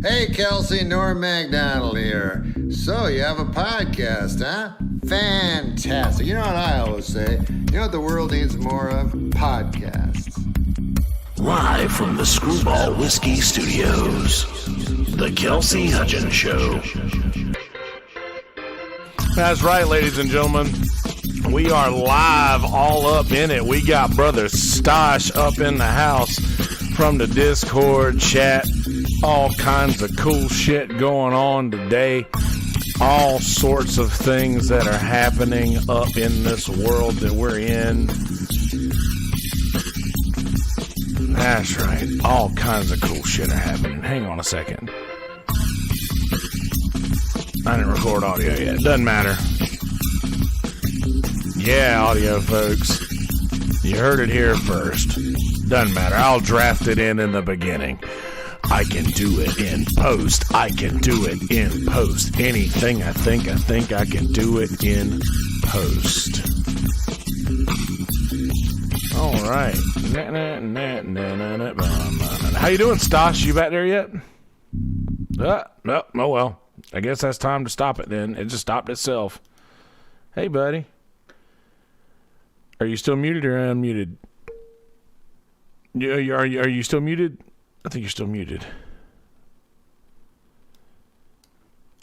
Hey, Kelsey, Norm MacDonald here. So, you have a podcast, huh? Fantastic. You know what I always say? You know what the world needs more of? Podcasts. Live from the Screwball Whiskey Studios, the Kelsey Hudgins Show. That's right, ladies and gentlemen. We are live, all up in it. We got brother Stosh up in the house from the Discord chat. All kinds of cool shit going on today. All sorts of things that are happening up in this world that we're in. That's right. All kinds of cool shit are happening. Hang on a second. I didn't record audio yet. Doesn't matter. Yeah, audio folks. You heard it here first. Doesn't matter. I'll draft it in the beginning. I can do it in post. I can do it in post. Anything I think I can do it in post. All right. How you doing, Stosh? You back there yet? No. Oh, well. I guess that's time to stop it then. It just stopped itself. Hey, buddy. Are you still muted or unmuted? Are you still muted? I think you're still muted.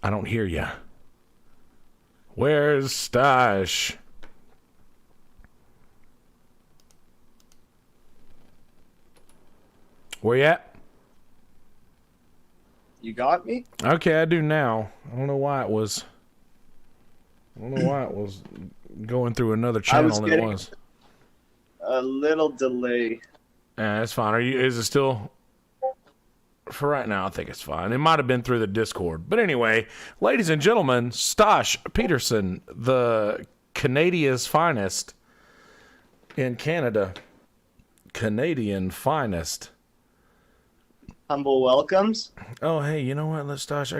I don't hear you. Where's Stosh? Where you at? You got me? Okay, I do now. I don't know why it was going through another channel than it was. A little delay. That's fine. Is it still? For right now, I think it's fine. It might have been through the Discord. But anyway, ladies and gentlemen, Stosh Peterson, the Canadia's finest in Canada. Canadian finest. Humble welcomes. Oh, hey, you know what? Stosh, I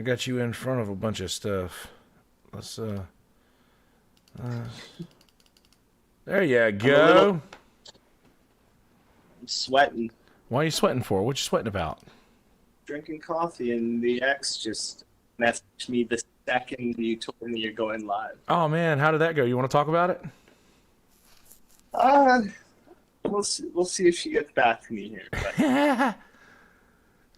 got you in front of a bunch of stuff. Let's, there you go. I'm sweating. Why are you sweating for? What you sweating about? Drinking coffee, and the ex just messaged me the second you told me you're going live. Oh, man, how did that go? You want to talk about it? We'll see if she gets back to me here.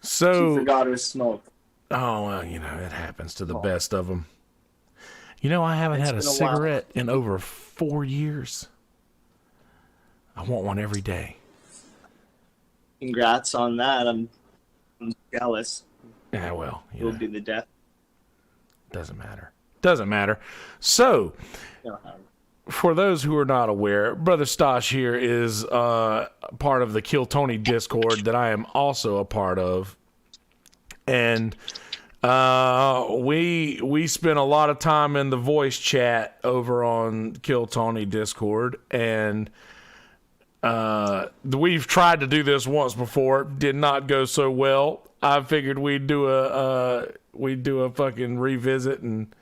So she forgot her smoke. Oh, well, it happens to the best of them. I haven't had a cigarette in over 4 years. I want one every day. Congrats on that. I'm jealous. Yeah, well, It'll be the death. Doesn't matter. So, for those who are not aware, Brother Stosh here is part of the Kill Tony Discord that I am also a part of. And we spent a lot of time in the voice chat over on Kill Tony Discord, and we've tried to do this once before, did not go so well. I figured we'd do a fucking revisit and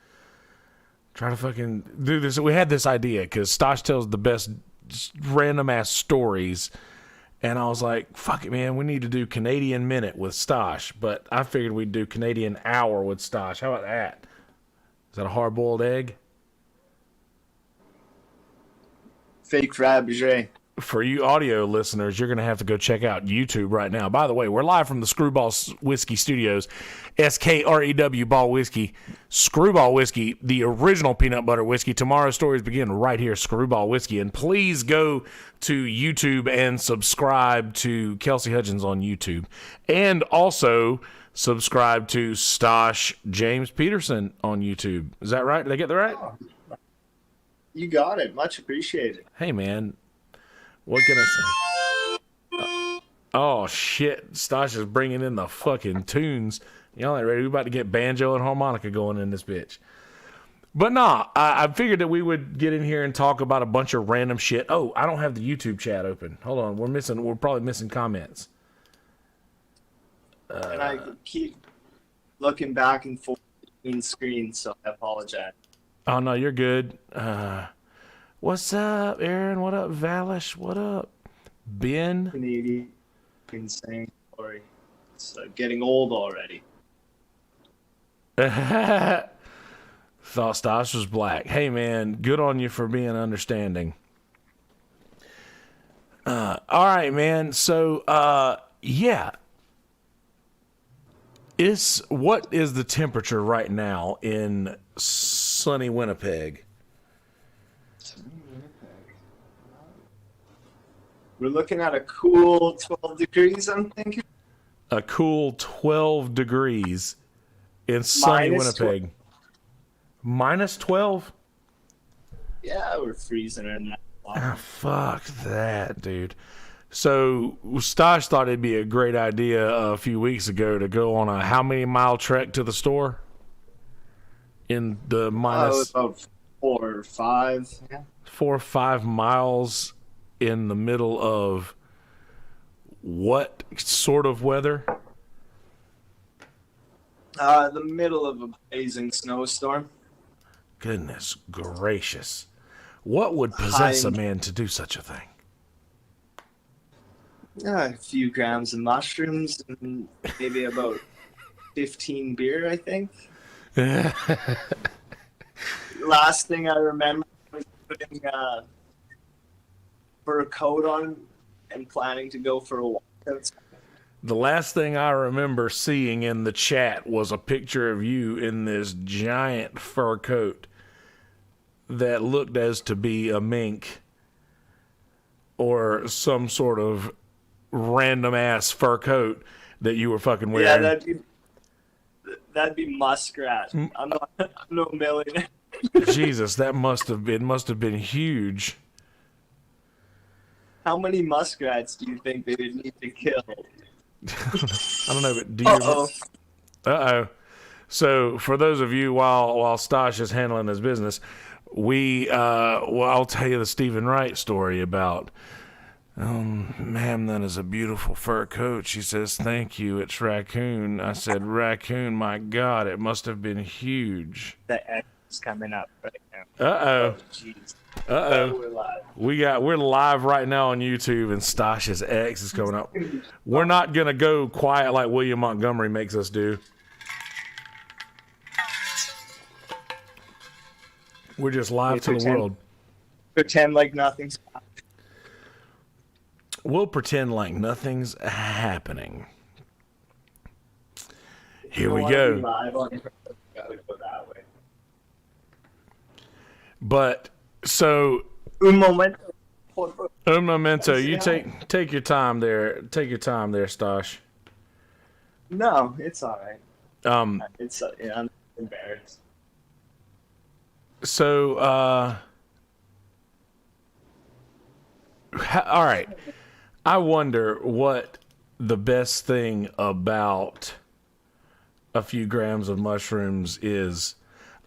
try to fucking do this. We had this idea because Stosh tells the best random ass stories. And I was like, fuck it, man. We need to do Canadian Minute with Stosh. But I figured we'd do Canadian Hour with Stosh. How about that? Is that a hard-boiled egg? Fake Fabergé. For you audio listeners, you're going to have to go check out YouTube right now. By the way, we're live from the Screwball Whiskey Studios. SKREW Ball Whiskey. Screwball Whiskey, the original peanut butter whiskey. Tomorrow's stories begin right here, Screwball Whiskey. And please go to YouTube and subscribe to Kelsey Hudgins on YouTube. And also subscribe to Stosh James Peterson on YouTube. Is that right? Did I get that right? You got it. Much appreciated. Hey, man. What can I say? Oh, shit. Stosh is bringing in the fucking tunes. Y'all ain't ready. We're about to get banjo and harmonica going in this bitch. But nah, I figured that we would get in here and talk about a bunch of random shit. Oh, I don't have the YouTube chat open. Hold on. We're probably missing comments. And I keep looking back and forth between screens, so I apologize. Oh, no, you're good. What's up, Aaron? What up, Valish? What up, Ben? Canadian insane. story. It's getting old already. Thought Stosh was black. Hey, man, good on you for being understanding. All right, man. So, yeah. What is the temperature right now in sunny Winnipeg? We're looking at a cool 12 degrees, I'm thinking. A cool 12 degrees in sunny Winnipeg. Minus 12? Yeah, we're freezing in that. Oh, fuck that, dude. So, Stosh thought it'd be a great idea a few weeks ago to go on a how many mile trek to the store? In the minus... about 4 or 5. Yeah. 4 or 5 miles in the middle of what sort of weather? The middle of a blazing snowstorm. Goodness gracious. What would possess a man to do such a thing? A few grams of mushrooms and maybe about 15 beer, I think. Last thing I remember was putting a fur coat on and planning to go for a walk outside. The last thing I remember seeing in the chat was a picture of you in this giant fur coat that looked as to be a mink or some sort of random ass fur coat that you were fucking wearing. Yeah, that'd be muskrat. I'm no millionaire. Jesus, that must have been huge. How many muskrats do you think they would need to kill? I don't know, but do you? Uh-oh. So, for those of you, while Stosh is handling his business, I'll tell you the Stephen Wright story about. Ma'am, that is a beautiful fur coat. She says, thank you, it's raccoon. I said, raccoon, my God, it must have been huge. The X is coming up right now. Uh-oh. Jeez. Uh-oh. We're live. We're live right now on YouTube, and Stosh's X is coming up. We're not going to go quiet like William Montgomery makes us do. We're just live to the world. Pretend like nothing's happening. We'll pretend like nothing's happening. Here we go. Gotta go that way. But so Un momento. un momento, you take your time there. Take your time there, Stosh. No, it's all right. It's I'm embarrassed. So all right. I wonder what the best thing about a few grams of mushrooms is.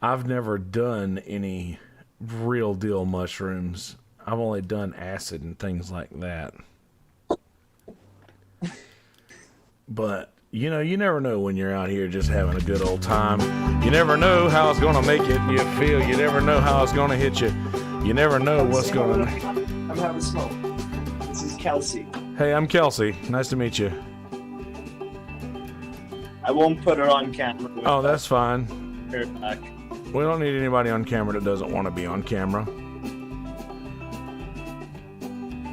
I've never done any real deal mushrooms. I've only done acid and things like that. But, you never know when you're out here just having a good old time. You never know how it's going to make you feel. You never know how it's going to hit you. You never know what's going to... I'm having smoke. This is Kelsey. Hey, I'm Kelsey. Nice to meet you. I won't put her on camera. Oh, that's fine. Her back. We don't need anybody on camera that doesn't want to be on camera.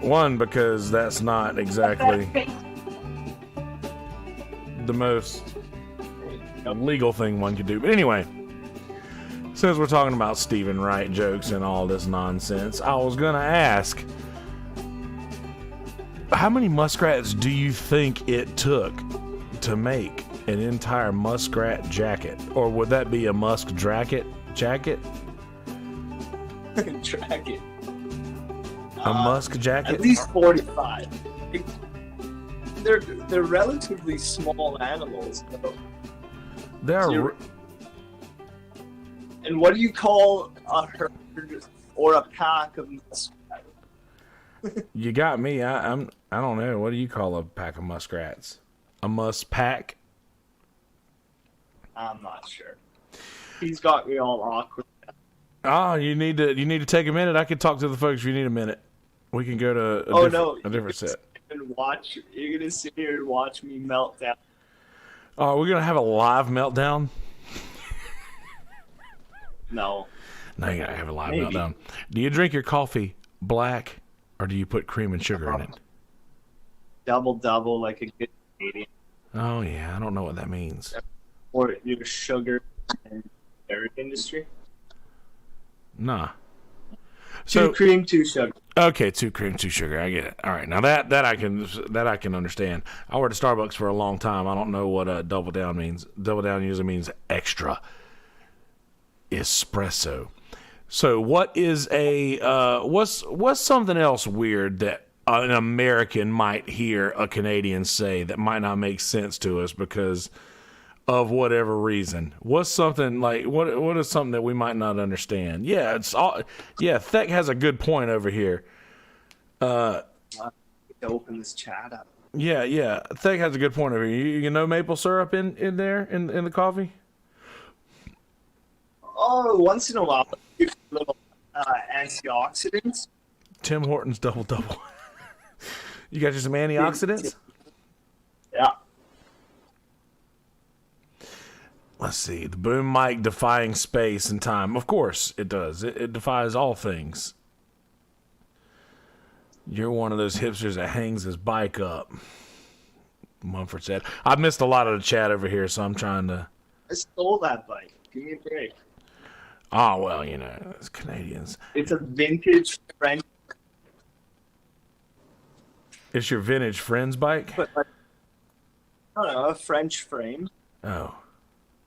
One, because that's not exactly the most legal thing one could do. But anyway, since we're talking about Stephen Wright jokes and all this nonsense, I was going to ask, how many muskrats do you think it took to make an entire muskrat jacket? Or would that be a musk jacket? Track it. A musk jacket? At least 45. They're relatively small animals, though. And what do you call a herd or a pack of muskrats? You got me. I don't know. What do you call a pack of muskrats? A musk pack? I'm not sure. He's got me all awkward. Oh, you need to take a minute. I can talk to the folks if you need a minute. We can go to a different set. and watch. You're gonna sit here and watch me melt down. Are we gonna have a live meltdown? No. No, you gotta have a live Maybe. meltdown. Do you drink your coffee black, or do you put cream and sugar in it? Double like a good Canadian. Oh yeah, I don't know what that means. Or your sugar and dairy industry. Nah. Two cream, 2 sugar. Okay, 2 cream, 2 sugar. I get it. All right, now that I can understand. I worked at Starbucks for a long time. I don't know what double down means. Double down usually means extra espresso. So, what is what's something else weird that an American might hear a Canadian say that might not make sense to us because of whatever reason? What's something like what is something that we might not understand? Yeah, it's all. Yeah, Thek has a good point over here. To open this chat up. Yeah. Thek has a good point over here. You know maple syrup in there in the coffee? Oh, once in a while, little antioxidants. Tim Hortons double. You got you some antioxidants? Yeah. Let's see. The boom mic defying space and time. Of course it does. It defies all things. You're one of those hipsters that hangs his bike up. Mumford said. I missed a lot of the chat over here, so I'm trying to... I stole that bike. Give me a break. Oh, well, you know, it's Canadians. It's a vintage French. It's your vintage friend's bike? But I don't know, a French frame. Oh.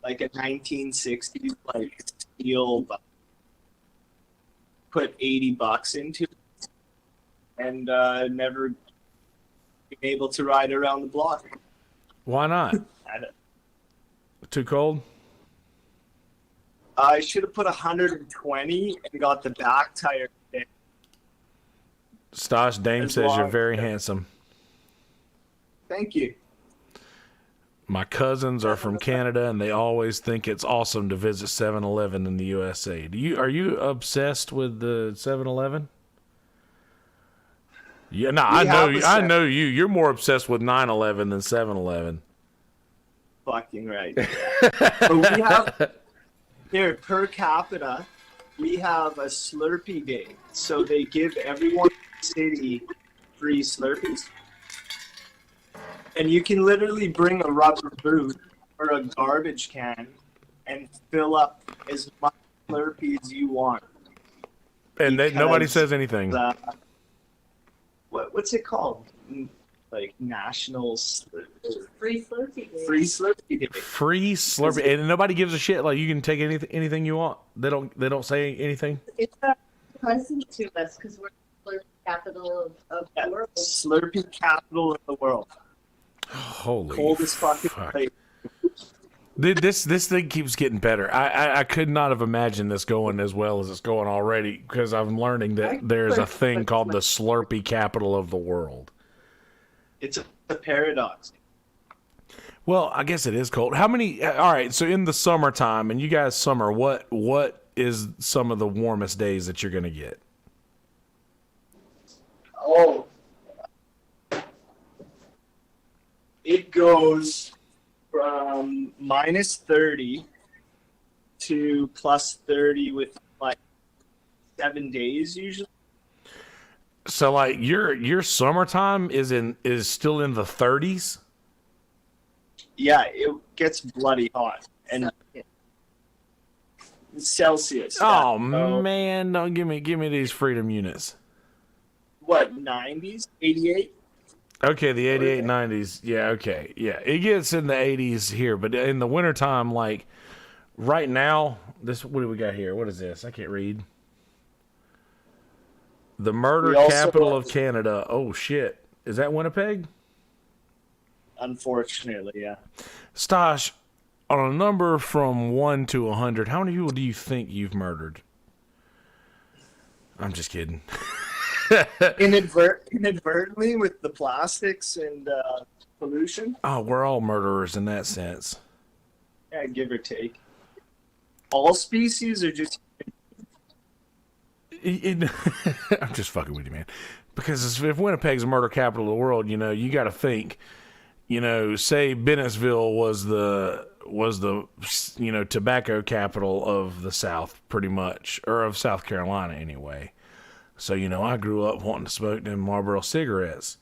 Like a 1960s, like steel bike. Put $80 into it. And never been able to ride around the block. Why not? Too cold? I should have put 120 and got the back tire. Stosh Dame As says you're long- very handsome. Thank you. My cousins are from Canada, and they always think it's awesome to visit 7-Eleven in the USA. Are you obsessed with the 7-Eleven? Yeah, no, I know you. You're more obsessed with 9/11 than 7-Eleven. Fucking right. But we have here per capita, we have a Slurpee day. So they give everyone in the city free Slurpees. And you can literally bring a rubber boot or a garbage can and fill up as much Slurpee as you want. And nobody Because, says anything. What's it called? Like National Free Slurpee Day. Free Slurpee Day. Free Slurpee, and nobody gives a shit. Like you can take anything you want. They don't say anything. It's a present to us because we're the Slurpee capital of the world. Slurpee capital of the world. Holy Coldest fucking fuck. place. This thing keeps getting better. I could not have imagined this going as well as it's going already because I'm learning that there's a thing called the Slurpee capital of the world. It's a paradox. Well, I guess it is cold. How many? All right, so in the summertime, and you guys summer, what is some of the warmest days that you're gonna get? Oh, it goes from minus 30 to plus 30 with like 7 days usually. So like your summertime is still in the 30s? Yeah, it gets bloody hot and Celsius. Oh yeah. man, don't give me these freedom units. What, 90s? 88? Okay, the 88, 90s. Yeah, okay. Yeah, it gets in the 80s here, but in the wintertime, like right now, what do we got here? What is this? I can't read. The murder capital of Canada. Oh, shit. Is that Winnipeg? Unfortunately, yeah. Stosh, on a number from 1 to 100, how many people do you think you've murdered? I'm just kidding. Inadvertently with the plastics and pollution. Oh, we're all murderers in that sense. Yeah, give or take. All species are just... I'm just fucking with you, man. Because if Winnipeg's the murder capital of the world, you got to think, say Bennettsville was the tobacco capital of the South, pretty much, or of South Carolina anyway. So, I grew up wanting to smoke them Marlboro cigarettes.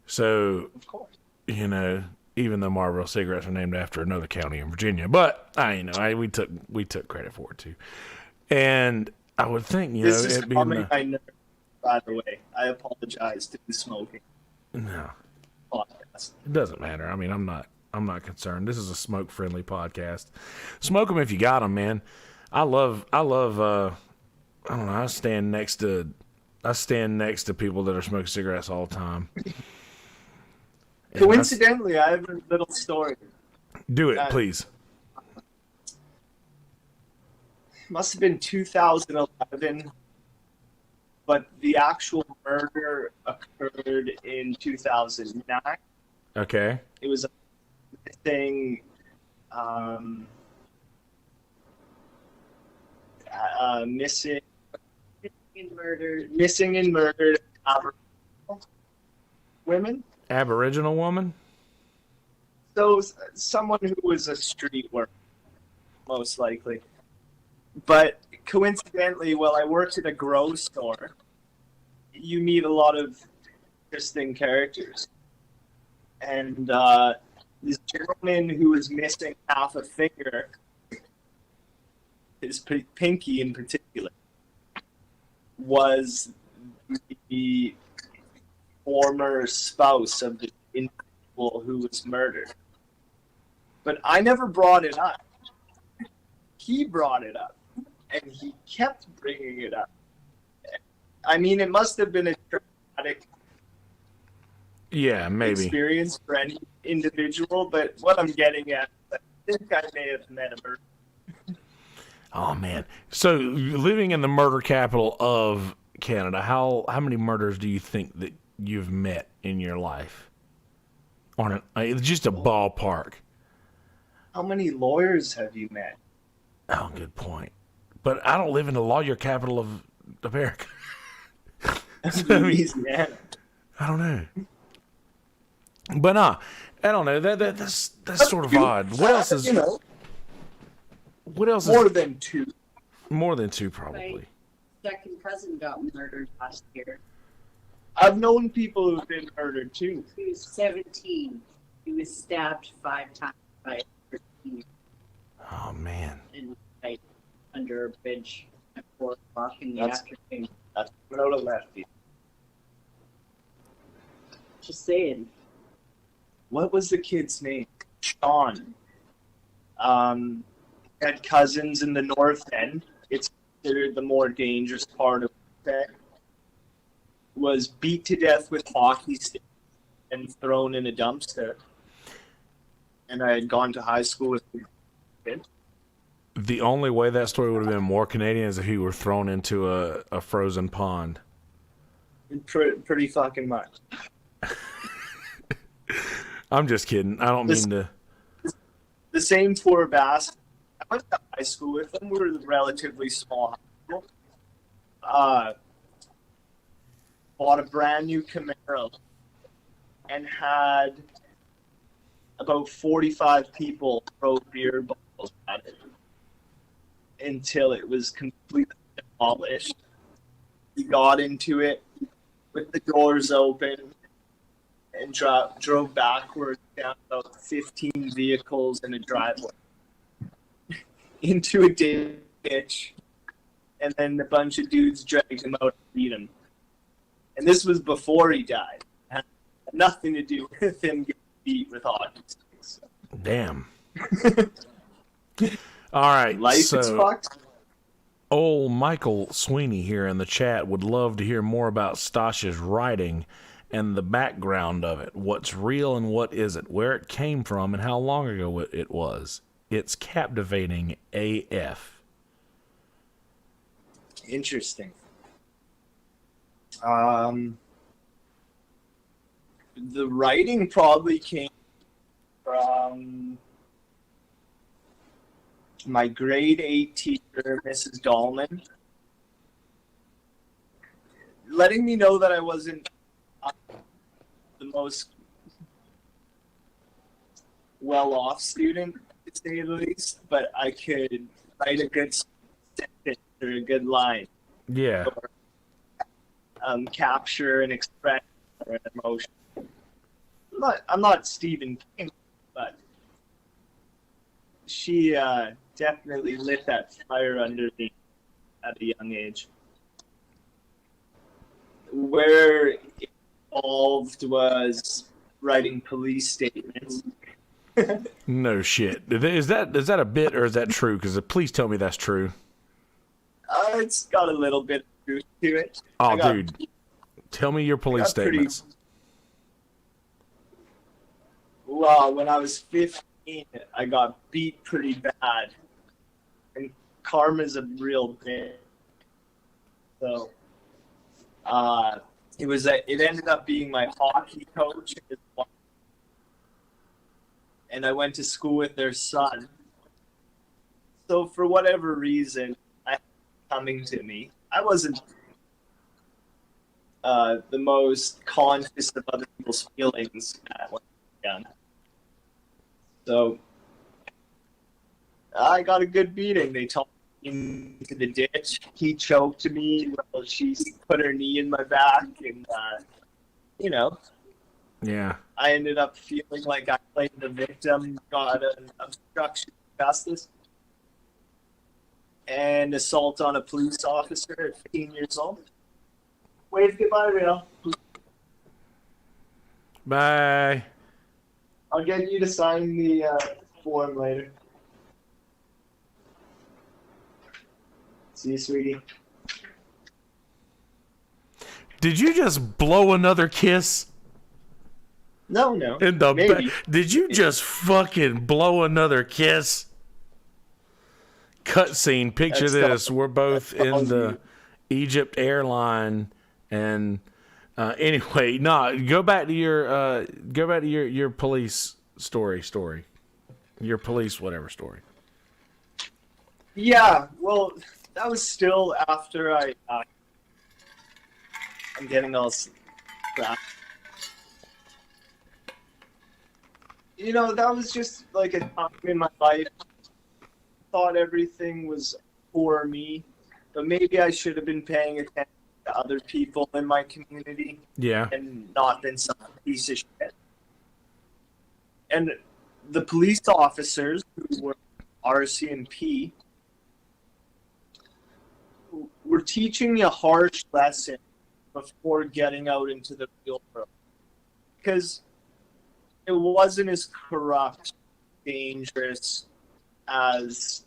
So, Of course. Even though Marlboro cigarettes are named after another county in Virginia, but we took credit for it too. And I would think, This is it being calming my nerves, by the way. I apologize to the smoking no, podcast. it doesn't matter. I mean, I'm not concerned. This is a smoke friendly podcast. Smoke them if you got them, man. I love. I don't know. I stand next to people that are smoking cigarettes all the time. Coincidentally, I have a little story. Do it, please. Must have been 2011, but the actual murder occurred in 2009. Okay. It was a thing. Missing and murdered Aboriginal women. Aboriginal woman? So someone who was a street worker, most likely. But coincidentally, while I worked at a grow store, you meet a lot of interesting characters. And this gentleman who was missing half a finger, his pinky in particular, was the former spouse of the individual who was murdered. But I never brought it up. He brought it up, and he kept bringing it up. I mean, it must have been a traumatic experience for any individual, but what I'm getting at, I think I may have met a murderer. Oh man! So living in the murder capital of Canada, how many murders do you think that you've met in your life? Just a ballpark. How many lawyers have you met? Oh, good point. But I don't live in the lawyer capital of America. So, Louisiana. I don't know. But I don't know. That's sort of odd. What else is? What else More is? than two. More than two, probably. My second cousin got murdered last year. I've known people who've been murdered too. He was 17. He was stabbed 5 times by a 13-year-old Oh man. in like under a bridge at 4 o'clock in the That's- afternoon. That's out of left field. Just saying. What was the kid's name? Sean. Had cousins in the North End. It's considered the more dangerous part of Winnipeg. Was beat to death with hockey sticks and thrown in a dumpster. And I had gone to high school with him. The only way that story would have been more Canadian is if he were thrown into a frozen pond. Pretty fucking much. I'm just kidding. I don't mean to. The same for basketball. I went to high school with them. We were a relatively small high school. Bought a brand new Camaro and had about 45 people throw beer bottles at it until it was completely demolished. We got into it with the doors open and drove backwards down about 15 vehicles in a driveway into a ditch, and then a bunch of dudes dragged him out and beat him. And this was before he died. It had nothing to do with him getting beat with hockey sticks. Damn. All right. Life is fucked. Old Michael Sweeney here in the chat would love to hear more about Stosh's writing and the background of it. What's real and what isn't, where it came from, and how long ago it was. It's captivating AF. Interesting. The writing probably came from my grade 8 teacher, Mrs. Dahlman. letting me know that I wasn't the most well-off student, to say the least, but I could write a good sentence or a good line. Yeah. Or, capture an expression or an emotion. I'm not Stephen King, but she definitely lit that fire under me at a young age. Where it evolved was writing police statements. No shit. Is that a bit or is that true? Because please tell me that's true. It's got a little bit of truth to it. Oh, dude. Tell me your police statements. Well, when I was 15, I got beat pretty bad. And karma's a real bitch. So, it ended up being my hockey coach. And I went to school with their son. So for whatever reason, coming to me, I wasn't the most conscious of other people's feelings at one time. So I got a good beating. They tossed me into the ditch. He choked me while she put her knee in my back, and Yeah. I ended up feeling like I played the victim, got an obstruction of justice, and assault on a police officer at 15 years old. Wave goodbye, Real. Bye. I'll get you to sign the form later. See you, sweetie. Did you just blow another kiss? No. In the maybe. Did you just fucking blow another kiss? Cutscene. Picture this. We're both in the Egypt airline, and anyway, go back to your police story. Your police whatever story. Yeah, well, that was still after I'm getting all crap. That was just like a time in my life. Thought everything was for me, but maybe I should have been paying attention to other people in my community. Yeah. And not been some piece of shit. And the police officers who were RCMP were teaching me a harsh lesson before getting out into the real world. Because it wasn't as corrupt, dangerous as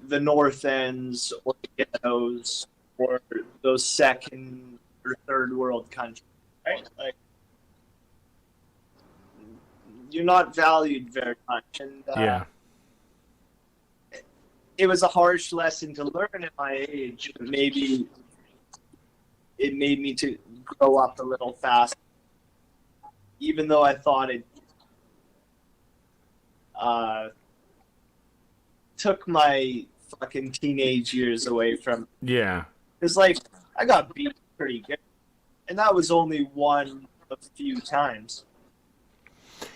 the North Ends or the ghettos or those second or third world countries, right? Like, you're not valued very much, and Yeah. It was a harsh lesson to learn at my age. Maybe it made me to grow up a little faster, even though I thought it took my fucking teenage years away from. Yeah. It's like I got beat pretty good, and that was only one of a few times.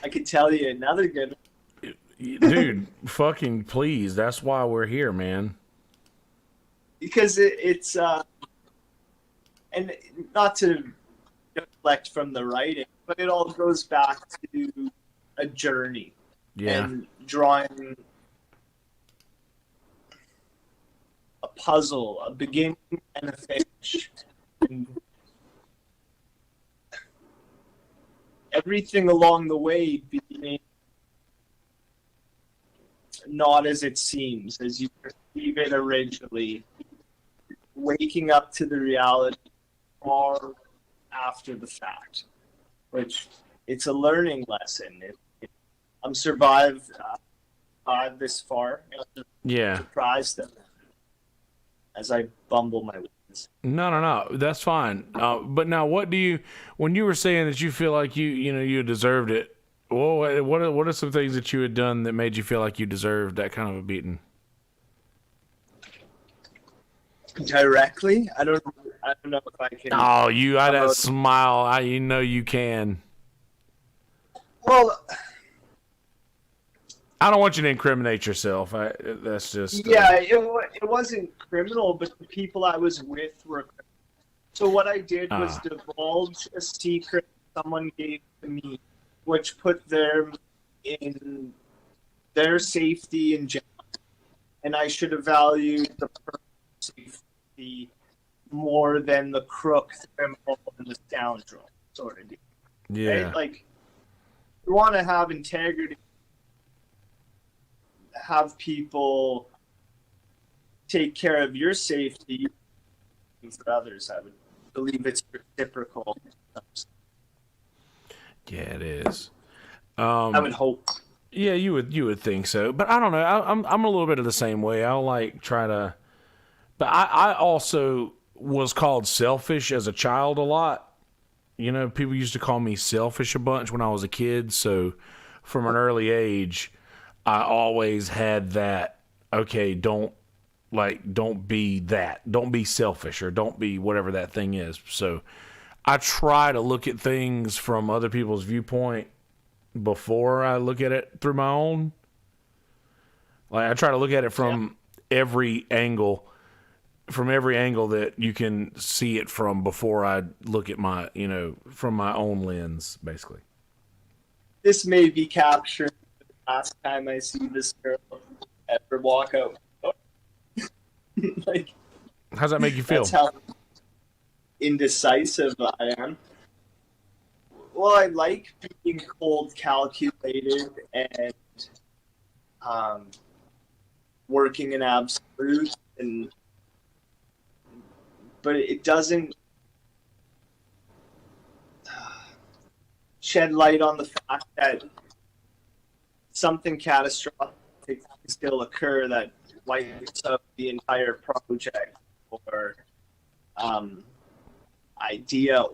I could tell you another good. Dude, fucking please. That's why we're here, man. Because it's and not to deflect from the writing, but it all goes back to a journey. Yeah. And drawing a puzzle, a beginning and a finish. And everything along the way being not as it seems, as you perceive it originally, waking up to the reality far after the fact, which it's a learning lesson. I'm survived this far. Yeah. Surprised them as I bumble my words. No. That's fine. But now, when you were saying that you feel like you deserved it, well, what are some things that you had done that made you feel like you deserved that kind of a beating? Directly? I don't know if I can. Oh, you had that smile. You know you can. Well, I don't want you to incriminate yourself. That's just... yeah, it wasn't criminal, but the people I was with were criminal. So what I did was divulge a secret someone gave to me, which put them in their safety in jail. And I should have valued the person's safety more than the crook, criminal, and the scoundrel sort of deal. Yeah. Right? Like, you want to have integrity, have people take care of your safety for others. I would believe it's reciprocal. Yeah, it is. I would hope. Yeah, you would think so, but I don't know. I'm a little bit of the same way. I'll like try to, but I also was called selfish as a child a lot. You know, people used to call me selfish a bunch when I was a kid. So from an early age, I always had that. Okay, don't be that. Don't be selfish, or don't be whatever that thing is. So I try to look at things from other people's viewpoint before I look at it through my own. Like, I try to look at it from every angle that you can see it from before I look at my, from my own lens, basically. This may be captured the last time I see this girl ever walk out. Like, how's that make you feel? That's how indecisive I am. Well, I like being cold, calculated, and working in absolute, but it doesn't shed light on the fact that something catastrophic can still occur that wipes out the entire project or idea.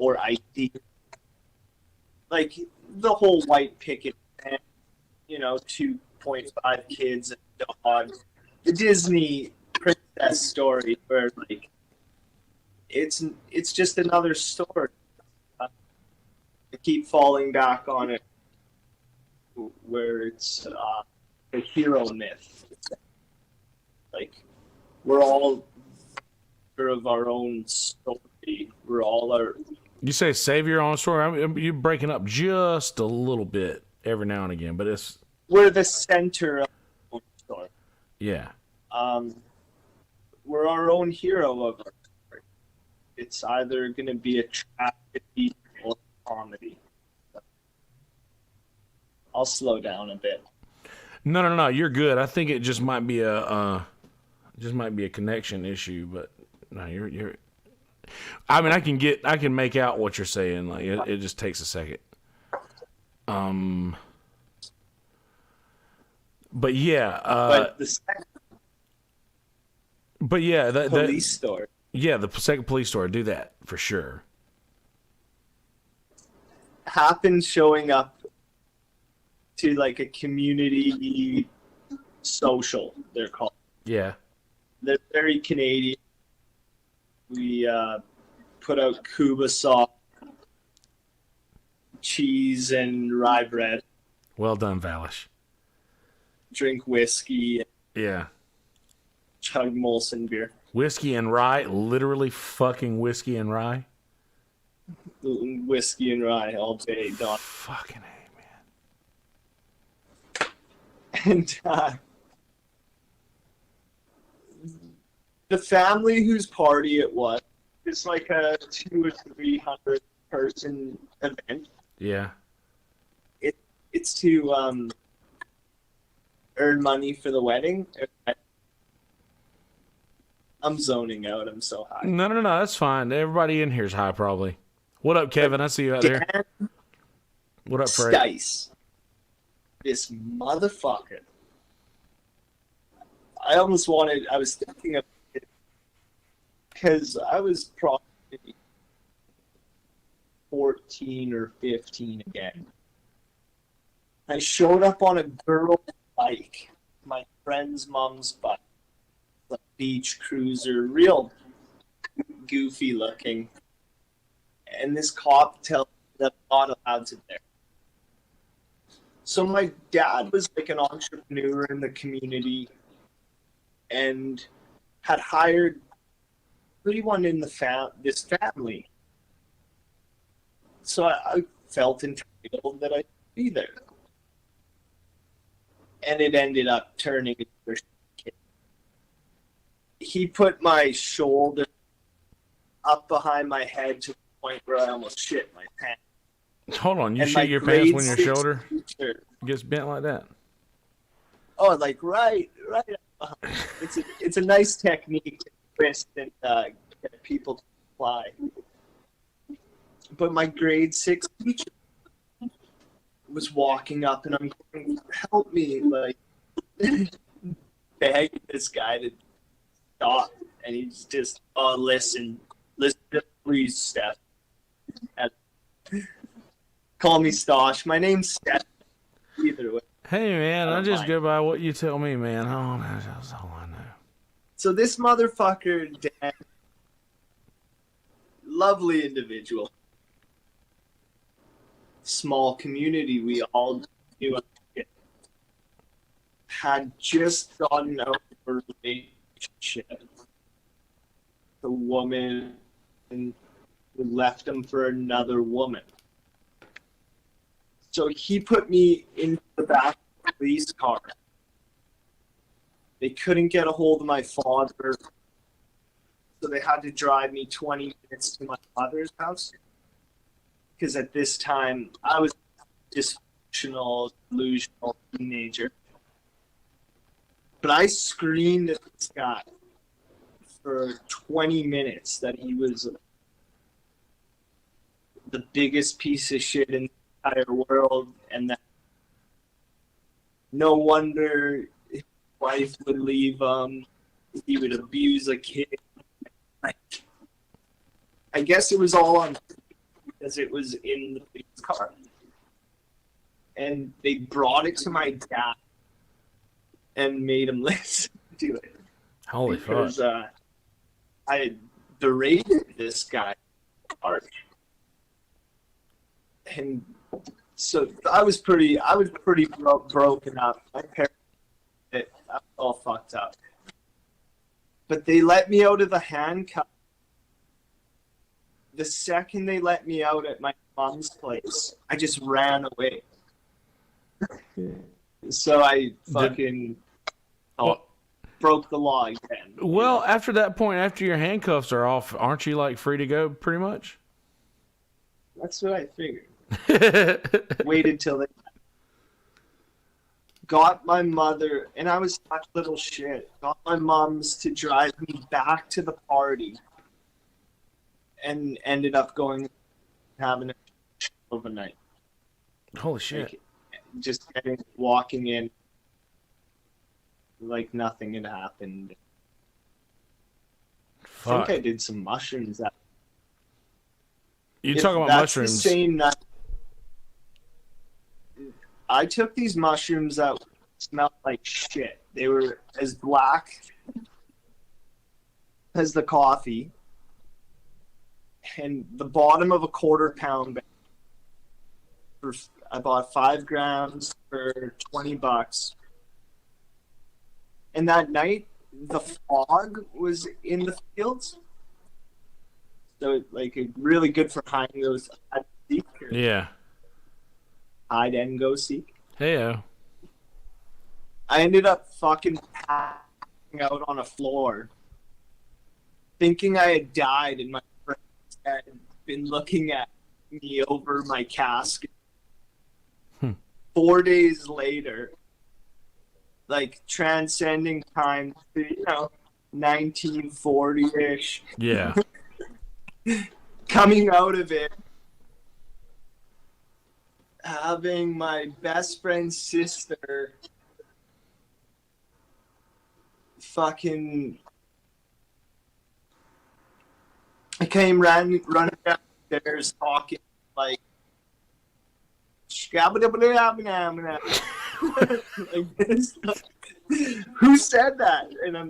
Like the whole white picket fence, 2.5 kids and a dog. The Disney princess story where like it's just another story. I keep falling back on it where it's a hero myth. Like, we're all of our own story. We're all our... You say savior on a story? I mean, you're breaking up just a little bit every now and again, but it's... We're the center of our own story. Yeah. We're our own hero of our story. It's either going to be a tragedy or a comedy. I'll slow down a bit. No. You're good. I think it just might be a connection issue, but no, you're. I mean, I can make out what you're saying. Like it just takes a second. But yeah. But the second police story. Yeah, the second police story. Do that for sure. Happened showing up to like a community social, they're called. Yeah. They're very Canadian. We put out Cuba sauce, cheese, and rye bread. Well done, Valish. Drink whiskey. Yeah. Chug Molson beer. Whiskey and rye? Literally fucking whiskey and rye? Whiskey and rye all day, Don. Fucking A, And the family whose party it was, it's like a 200 or 300 person event. Yeah. It's to earn money for the wedding. I'm zoning out. I'm so high. No. That's fine. Everybody in here's high, probably. What up, Kevin? I see you out there. What up, Fred? Dice. This motherfucker. I was thinking of it because I was probably 14 or 15 again. I showed up on a girl's bike, my friend's mom's bike, a beach cruiser, real goofy looking. And this cop tells me that I'm not allowed to there. So my dad was like an entrepreneur in the community and had hired everyone in this family. So I felt entitled that I'd be there. And it ended up turning into a kid. He put my shoulder up behind my head to the point where I almost shit my pants. Hold on, you And shit your my pants when grade your 6 shoulder teacher- gets bent like that? Oh, like right. It's a nice technique to twist and get people to fly. But my grade 6 teacher was walking up, and I'm going, "Help me!" Like begging this guy to stop, and he's just, "Oh, listen, please, Steph. Call me Stosh. My name's Steph. Either way." Hey, man, I don't just mind. go by what you tell me, man. Oh, that's all I know. So this motherfucker, Dan, lovely individual, small community, we all knew it, had just gotten out of a relationship. The woman who left him for another woman. So he put me in the back of the police car. They couldn't get a hold of my father, so they had to drive me 20 minutes to my father's house. Because at this time, I was a dysfunctional, delusional teenager. But I screamed at this guy for 20 minutes that he was the biggest piece of shit in the entire world, and that no wonder his wife would leave him. He would abuse a kid. I guess it was all on because it was in the police car. And they brought it to my dad and made him listen to it. Holy fuck. Because I had berated this guy hard. And so I was pretty broken up. My parents, I was all fucked up. But they let me out of the handcuff. The second they let me out at my mom's place, I just ran away. So I fucking broke the law again. Well, after that point, after your handcuffs are off, aren't you like free to go pretty much? That's what I figured. Waited till they got my mother, and I was such little shit, got my mom's to drive me back to the party and ended up going having a of a night. Holy shit. Like, just walking in like nothing had happened. Fuck. I think I did some mushrooms. You talking about That's mushrooms? The same night. I took these mushrooms that smelled like shit. They were as black as the coffee, and the bottom of a quarter-pound bag. I bought 5 grams for $20. And that night, the fog was in the fields, so like really good for hiding those. Yeah. Hide and go seek. Heyo. I ended up fucking passing out on a floor, thinking I had died, and my friends had been looking at me over my casket. 4 days later, like transcending time to 1940-ish, Yeah. coming out of it, having my best friend's sister fucking, I came running downstairs talking like like this. Who said that? And I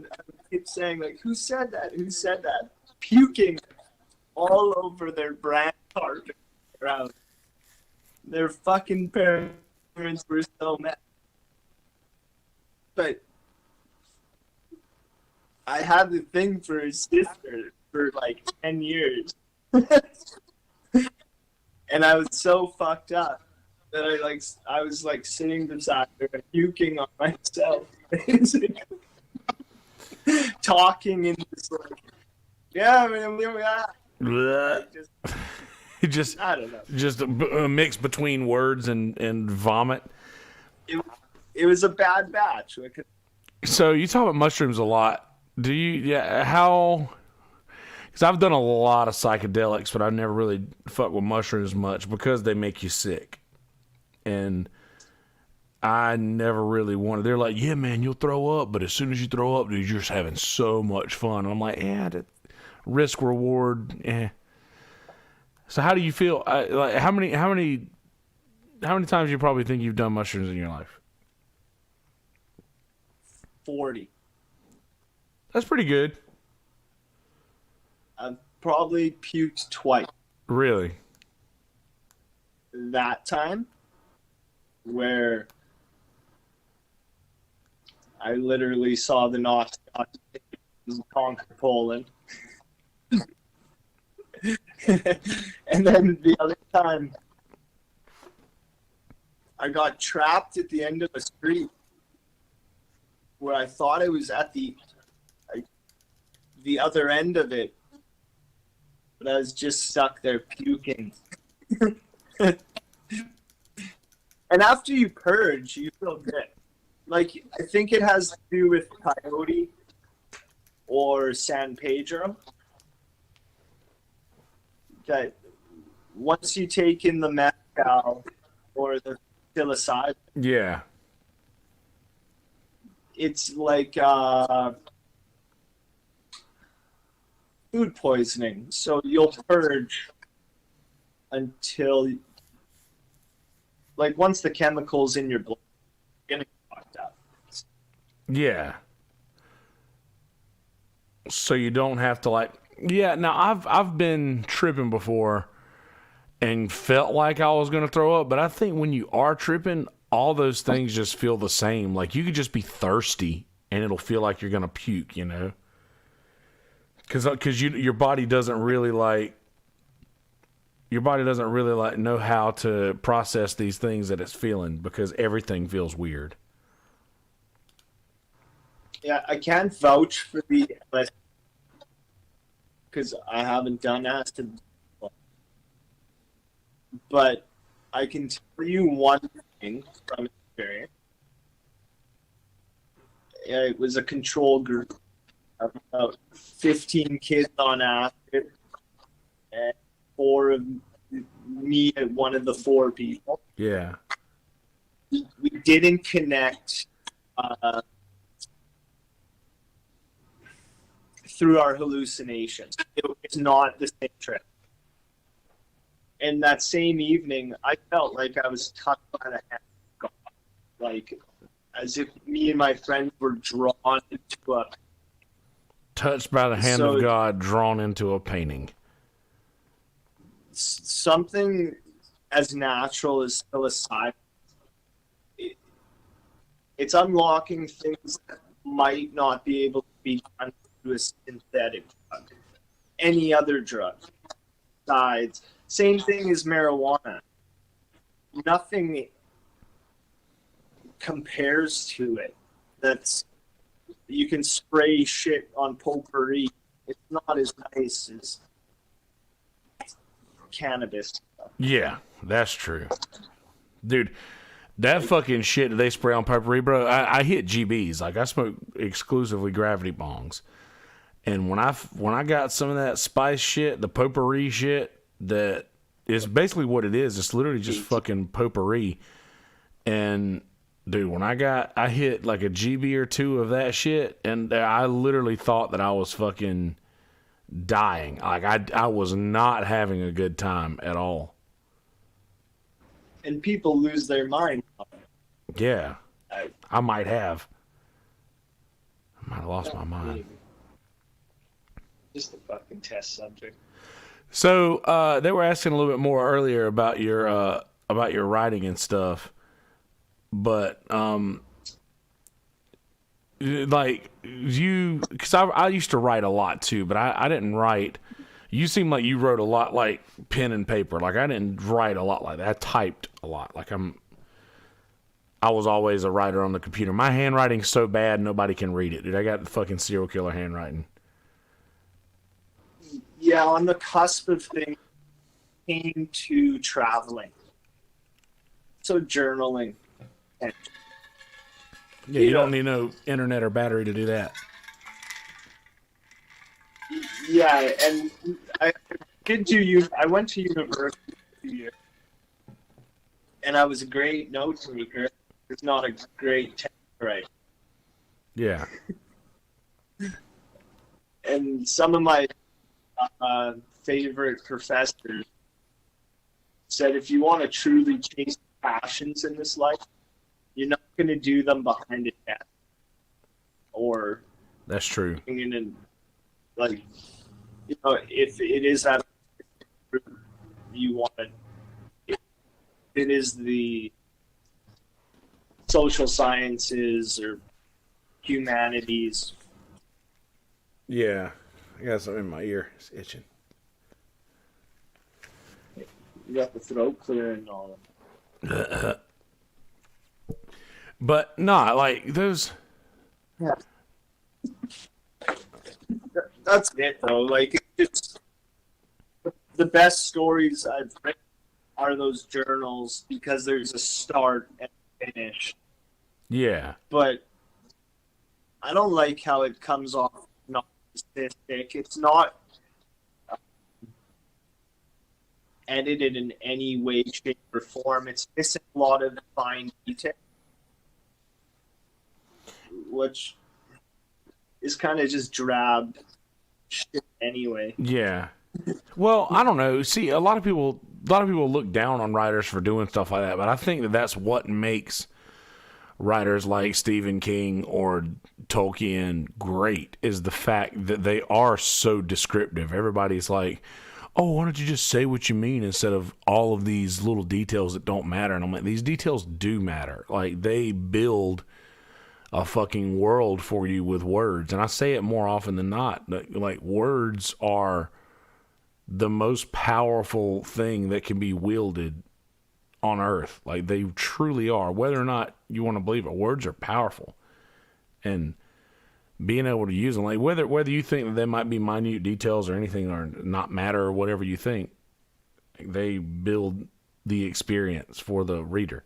keep saying like, who said that? Who said that? puking all over their brand carpet around. Their fucking parents were so mad. But I had the thing for his sister for like 10 years. And I was so fucked up that I was like sitting beside her and puking on myself. Talking in this like, yeah, I mean, Just I don't know. Just a mix between words and vomit. It was a bad batch. So you talk about mushrooms a lot. Do you? Yeah. How? Because I've done a lot of psychedelics, but I've never really fucked with mushrooms much because they make you sick. And I never really wanted. They're like, yeah, man, you'll throw up, but as soon as you throw up, dude, you're just having so much fun. And I'm like, yeah, risk reward, eh. So how do you feel? Like how many times you probably think you've done mushrooms in your life? 40. That's pretty good. I've probably puked twice. Really? That time, where I literally saw the Nazi conquer Poland. And then the other time, I got trapped at the end of a street where I thought I was at the other end of it, but I was just stuck there puking. And after you purge, you feel good. Like, I think it has to do with peyote or San Pedro. That once you take in the mezcal or the psilocybin, Yeah. it's like food poisoning. So you'll purge until, like, once the chemicals in your blood, you're gonna get fucked up. Yeah. So you don't have to like. Yeah. Now I've been tripping before, and felt like I was gonna throw up, but I think when you are tripping, all those things just feel the same. Like you could just be thirsty, and it'll feel like you're gonna puke. You know. Because your body doesn't really like. Your body doesn't really like know how to process these things that it's feeling because everything feels weird. Yeah, I can't vouch for the LSD because I haven't done acid, but I can tell you one thing from experience. It was a control group of about 15 kids on acid, and 4 of me and one of the 4 people. Yeah. We didn't connect through our hallucinations. It was not the same trip. And that same evening, I felt like I was touched by the hand of God. Like, as if me and my friends were drawn into a... Touched by the hand of God, drawn into a painting. Something as natural as psilocybin. It's unlocking things that might not be able to be done through a synthetic drug. Any other drug. Besides, same thing as marijuana. Nothing compares to it. That's, you can spray shit on potpourri. It's not as nice as cannabis. Yeah, that's true. Dude, that fucking shit that they spray on potpourri, bro, I hit GBs. Like, I smoke exclusively gravity bongs. And when I got some of that spice shit, the potpourri shit, that is basically what it is. It's literally just fucking potpourri. And dude, when I hit like a GB or 2 of that shit, and I literally thought that I was fucking dying. Like I was not having a good time at all. And people lose their mind. Yeah, I might have. I might have lost my mind. Just a fucking test subject. So they were asking a little bit more earlier about your writing and stuff, but like you, because I used to write a lot too, but I didn't write. You seem like you wrote a lot like pen and paper. Like I didn't write a lot like that. I typed a lot. Like I was always a writer on the computer. My handwriting's so bad nobody can read it, dude. I got the fucking serial killer handwriting. Yeah, on the cusp of things, came to traveling. So journaling. And, Yeah, you don't need no internet or battery to do that. yeah, and I went to university for 2 years. And I was a great note taker. It's not a great text writer. Yeah. And some of my favorite professors said, if you want to truly chase passions in this life, you're not going to do them behind a desk or That's true. Like, you know, if it is that you want to, if it is the social sciences or humanities. Yeah. I got something in my ear. It's itching. You got the throat clear and all. But no, like those. Yeah. That's it though. Like it's the best stories I've written are those journals because there's a start and finish. Yeah. But I don't like how it comes off narcissistic. It's not edited in any way, shape, or form. It's missing a lot of fine detail, which is kind of just drab shit anyway. Yeah. Well, I don't know. See, a lot of people look down on writers for doing stuff like that, but I think that that's what makes writers like Stephen King or Tolkien great, is the fact that they are so descriptive. Everybody's like, oh, why don't you just say what you mean instead of all of these little details that don't matter? And I'm like, these details do matter. Like, they build a fucking world for you with words. And I say it more often than not. Like, words are the most powerful thing that can be wielded on earth. Like, they truly are. Whether or not you want to believe it, words are powerful. And being able to use them, like whether you think that there might be minute details or anything or not matter or whatever you think, they build the experience for the reader,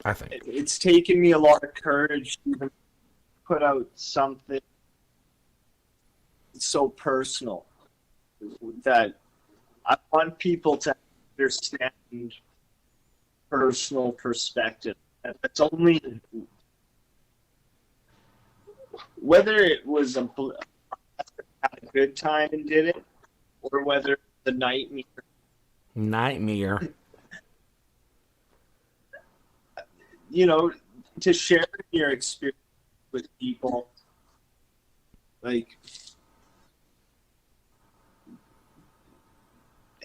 I think. It's taken me a lot of courage to even put out something so personal that I want people to understand personal perspective. And it's only whether it was had a good time and did it, or whether the nightmare. You know, to share your experience with people, like,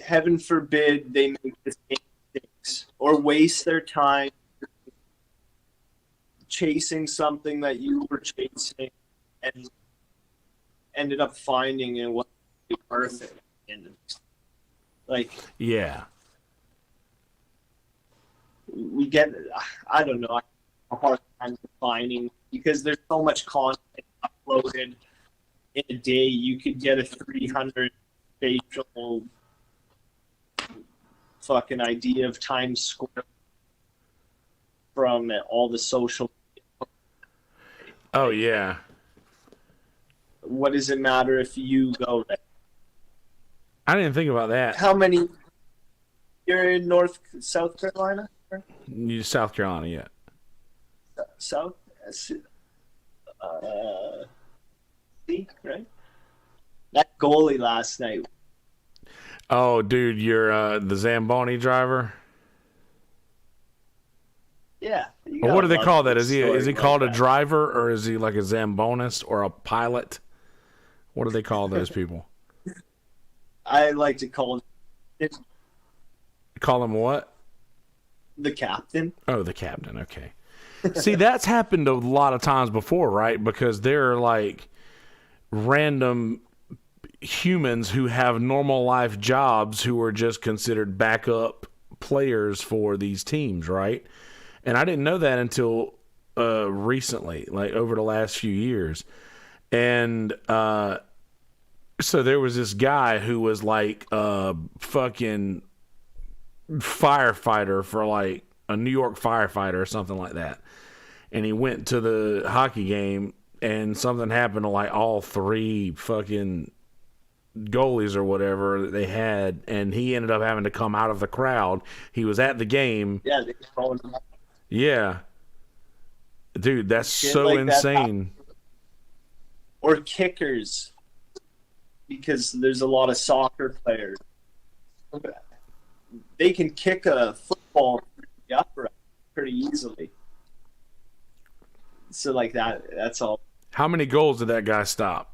heaven forbid they make the same mistakes or waste their time chasing something that you were chasing and ended up finding it wasn't worth it. And like, yeah, we get, I don't know, I have a hard time defining because there's so much content uploaded in a day. You could get a 300 facial fucking idea of Times Square from all the social. Oh, yeah. What does it matter if you go there? I didn't think about that. How many? You're in South Carolina? South Carolina, yeah. South? Right? That goalie last night. Oh, dude, you're the Zamboni driver? Yeah. Well, what do they call that? Is he called a driver, or is he like a Zambonist or a pilot? What do they call those people? I like to call it Call them what? the captain. Oh, the captain. Okay. See, that's happened a lot of times before, right? Because they're like random humans who have normal life jobs who are just considered backup players for these teams, right? And I didn't know that until recently, like over the last few years. And so there was this guy who was like a fucking firefighter for like a New York firefighter or something like that. And he went to the hockey game and something happened to like all three fucking goalies or whatever that they had, and he ended up having to come out of the crowd. He was at the game. Yeah, they called him. Yeah. Dude, that's Shit so like that. insane. Or kickers, because there's a lot of soccer players. They can kick a football upright pretty easily. So like that's all. How many goals did that guy stop?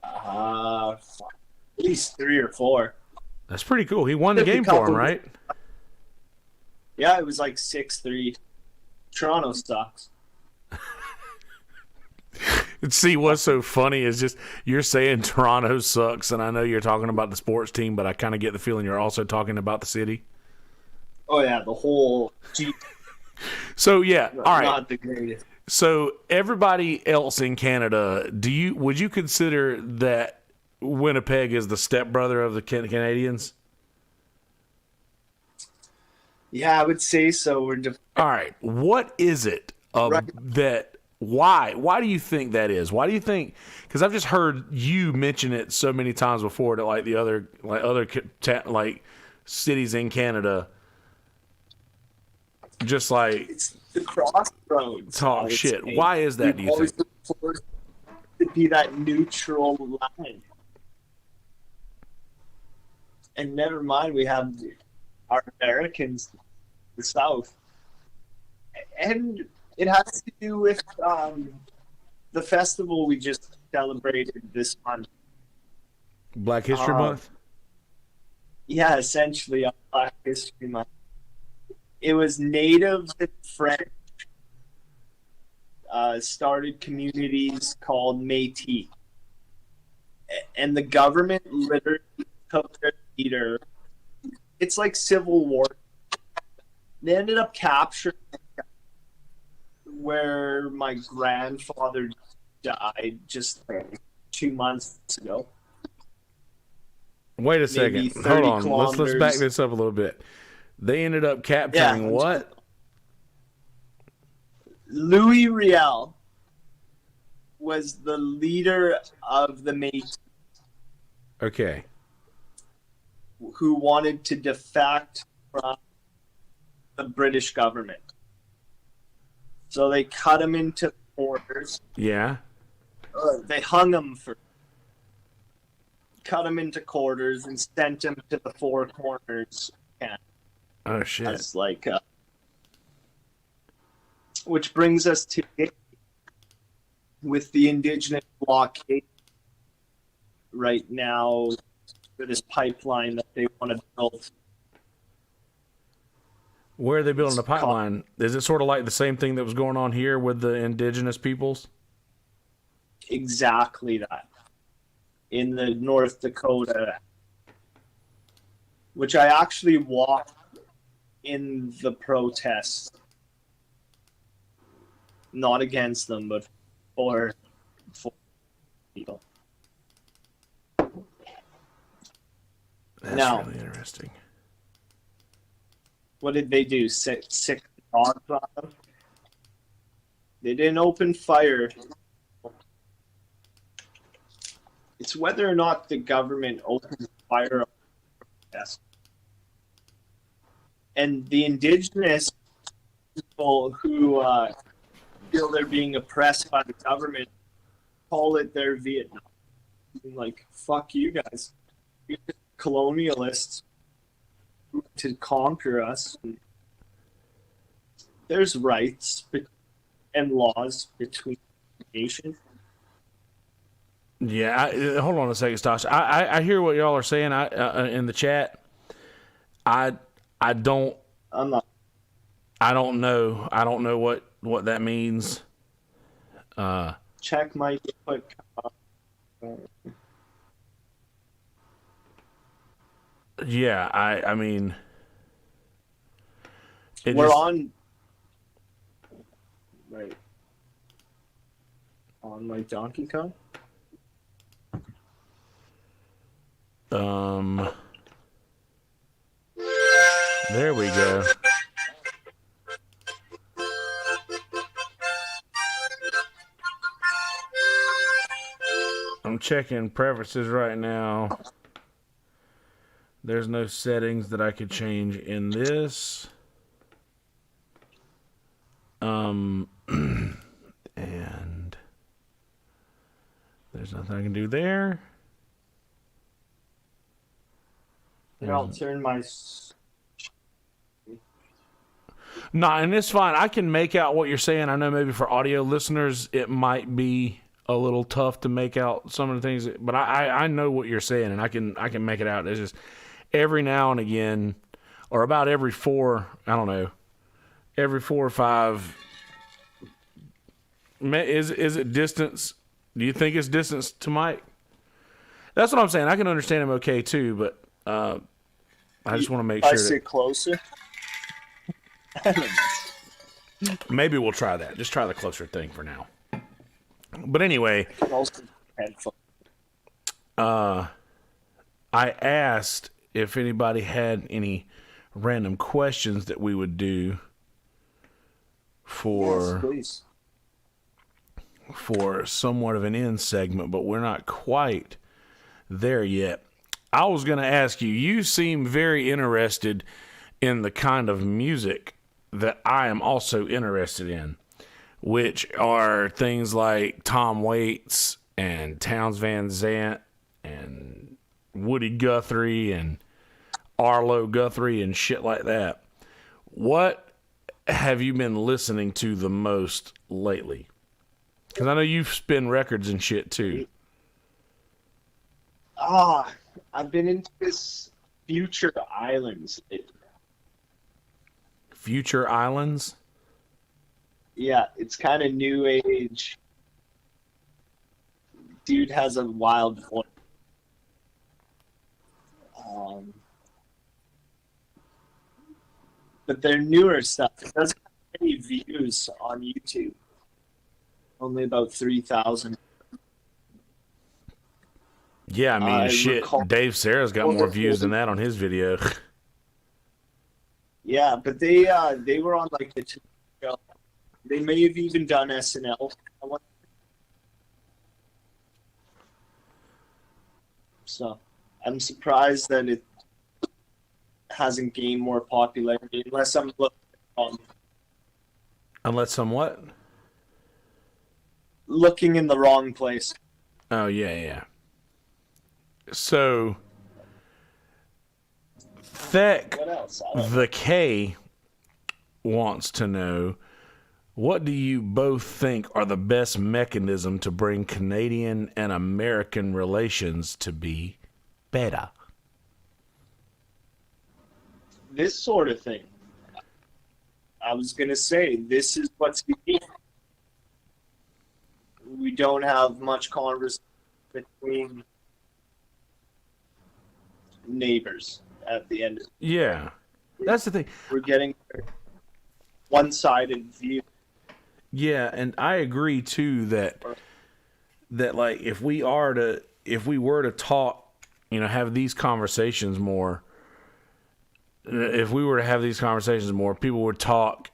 At least 3 or 4. That's pretty cool. He won the Took a game for him, couple- right? Yeah, it was like 6-3. Toronto sucks. See, what's so funny is just you're saying Toronto sucks, and I know you're talking about the sports team, but I kind of get the feeling you're also talking about the city. Oh yeah, the whole. So yeah, all right. Not the greatest. So everybody else in Canada, would you consider that Winnipeg is the stepbrother of the Canadians? Yeah, I would say so. All right, what is it that? Why do you think that is? Why do you think? Because I've just heard you mention it so many times before that like the other cities in Canada, just like It's the crossroads. talk shit. Why is that? Do you always think? look forward to be that neutral line. And never mind, we have our Americans, the South, and it has to do with the festival we just celebrated this month. Black History Month? Yeah, essentially Black History Month. It was natives and French started communities called Métis. And the government literally took their leader. It's like Civil War. They ended up capturing where my grandfather died just like 2 months ago. Wait a Maybe second. 30 Hold on. Let's back kilometers. this up a little bit. They ended up capturing what? Louis Riel was the leader of the Métis Okay. who wanted to defect from the British government. So they cut him into quarters. Yeah. They hung him cut him into quarters and sent him to the Four Corners camp. Oh shit. As like, which brings us to with the Indigenous blockade right now for this pipeline that they want to build. Where are they building the pipeline? Is it sort of like the same thing that was going on here with the indigenous peoples? Exactly that. In the North Dakota, which I actually walked in the protests. Not against them, but for people. That's Now- really interesting. What did they do? Sick dogs on them? They didn't open fire. It's whether or not the government opens fire on protests. And the indigenous people who feel they're being oppressed by the government call it their Vietnam. Like, fuck you guys. You're colonialists to conquer us. There's rights and laws between nations. Yeah, hold on a second, Stosh. I hear what y'all are saying. In the chat. I don't. I'm not. I don't know. I don't know what that means. Check my input. Yeah, I mean, We're on. Right. On my Donkey Kong. There we go. I'm checking preferences right now. There's no settings that I could change in this. And there's nothing I can do there. Here, I'll turn my. No, and it's fine. I can make out what you're saying. I know maybe for audio listeners it might be a little tough to make out some of the things, but I know what you're saying, and I can make it out. It's just every now and again, or about every every 4 or 5. Is it distance? Do you think it's distance to Mike? That's what I'm saying. I can understand him okay too, but I just want to make sure. I sit closer. Maybe we'll try that. Just try the closer thing for now. But anyway, I asked if anybody had any random questions that we would do for somewhat of an end segment, but we're not quite there yet. I was going to ask you, you seem very interested in the kind of music that I am also interested in, which are things like Tom Waits and Townes Van Zandt and Woody Guthrie and Arlo Guthrie and shit like that. What have you been listening to the most lately? Because I know you spin records and shit too. I've been into this Future Islands. Future Islands? Yeah, it's kind of new age. Dude has a wild voice. But their newer stuff, it doesn't have any views on YouTube. Only about 3,000. Yeah, I mean, shit. Dave Sarah's got more views than that on his video. Yeah, but they were on like the Today Show. They may have even done SNL. So I'm surprised that it hasn't gained more popularity, unless I'm looking. Unless somewhat? Looking in the wrong place. Oh, yeah. So, Thek the K wants to know, what do you both think are the best mechanism to bring Canadian and American relations to be better? This sort of thing. I was going to say, this is what's unique. We don't have much conversation between neighbors at the end of the day. Yeah, that's the thing. We're getting one-sided view. Yeah, and I agree too that like if we were to talk, have these conversations more. If we were to have these conversations more, people would talk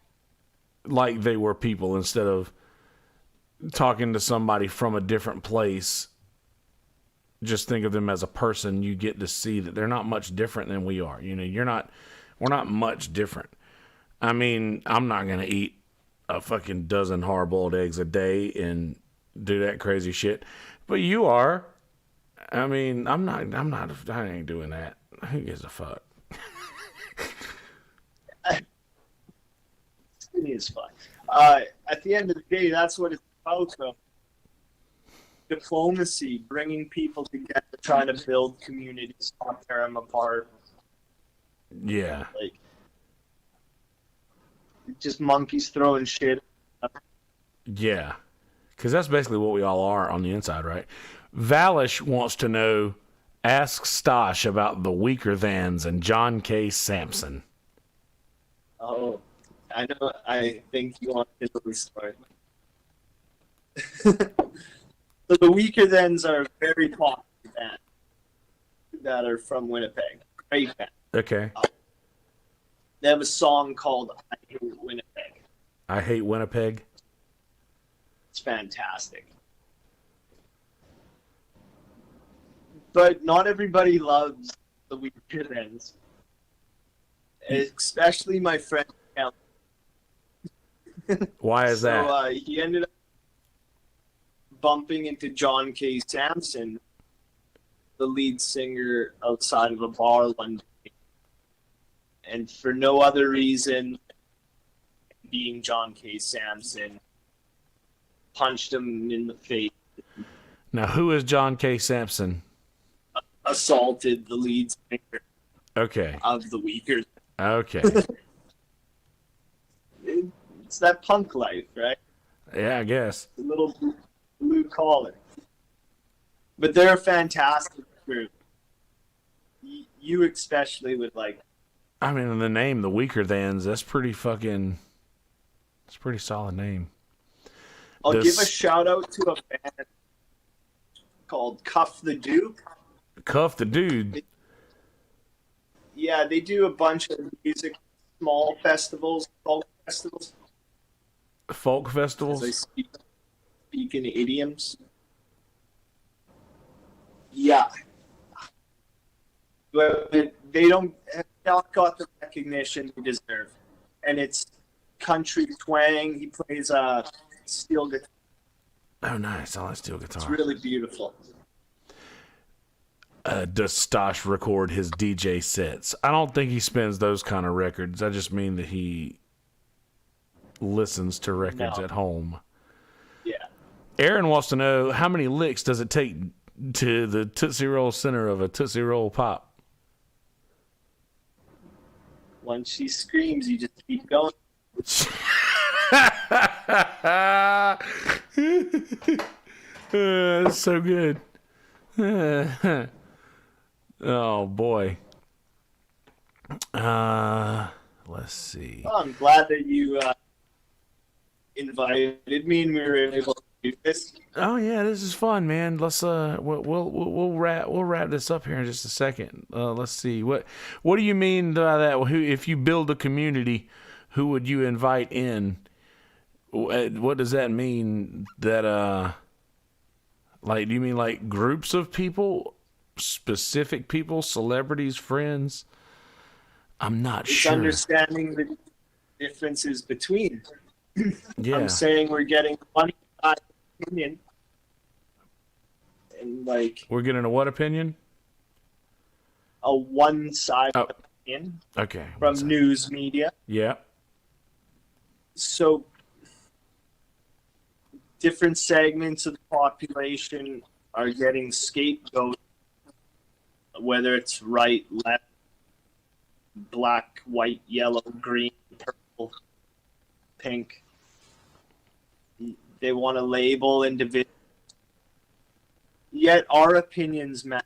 like they were people instead of talking to somebody from a different place. Just think of them as a person. You get to see that they're not much different than we are. We're not much different. I mean, I'm not going to eat a fucking dozen hard-boiled eggs a day and do that crazy shit. But you are. I mean, I ain't doing that. Who gives a fuck? It is fun. At the end of the day, that's what it's about, though. diplomacy, bringing people together, trying to build communities, not tear them apart. Yeah. Like, just monkeys throwing shit. Yeah. Because that's basically what we all are on the inside, right? Valish wants to know, ask Stosh about the Weaker Thans and John K. Sampson. Oh, I know. I think you want to know the story. So the Weaker Thans are a very popular band that are from Winnipeg. Great band. Okay. They have a song called "I Hate Winnipeg." I Hate Winnipeg. It's fantastic. But not everybody loves the Weaker Thans. Especially my friend Kelsey. Why is that? So he ended up bumping into John K. Sampson, the lead singer, outside of a bar one day. And for no other reason, being John K. Sampson, punched him in the face, Now, who is John K. Sampson? assaulted the lead singer Okay. of the Weaker. Okay. It's that punk life, right? Yeah, I guess. The little blue collar. But they're a fantastic group. You especially would like. I mean, the name, the Weaker Thans, that's pretty fucking... It's a pretty solid name. I'll This- give a shout out to a band called Cuff the Duke. Cuff the Dude. Yeah, they do a bunch of music, small festivals, folk festivals. Folk As festivals. I speak in idioms. Yeah. But they don't have not got the recognition they deserve. And it's country twang. He plays a steel guitar. Oh, nice. I like steel It's guitar. really beautiful. Does Stosh record his DJ sets? I don't think he spins those kind of records. I just mean that he listens to records No. at home. Yeah. Aaron wants to know, how many licks does it take to the Tootsie Roll center of a Tootsie Roll Pop? Once she screams, you just keep going. That's so good. Oh, boy. Let's see. Well, I'm glad that you invited me and we were able to do this. Oh yeah, this is fun, man. Let's we'll wrap this up here in just a second. Let's see what do you mean by that? Who, if you build a community, who would you invite in? What does that mean? That like, do you mean like groups of people, specific people, celebrities, friends? I'm not It's sure. understanding the differences between. Yeah. I'm saying we're getting one opinion. And like We're getting a what opinion? a one-sided Oh. opinion Okay. from news media. Yeah. So different segments of the population are getting scapegoated, whether it's right, left, black, white, yellow, green, purple, pink. They want to label individuals. Yet our opinions matter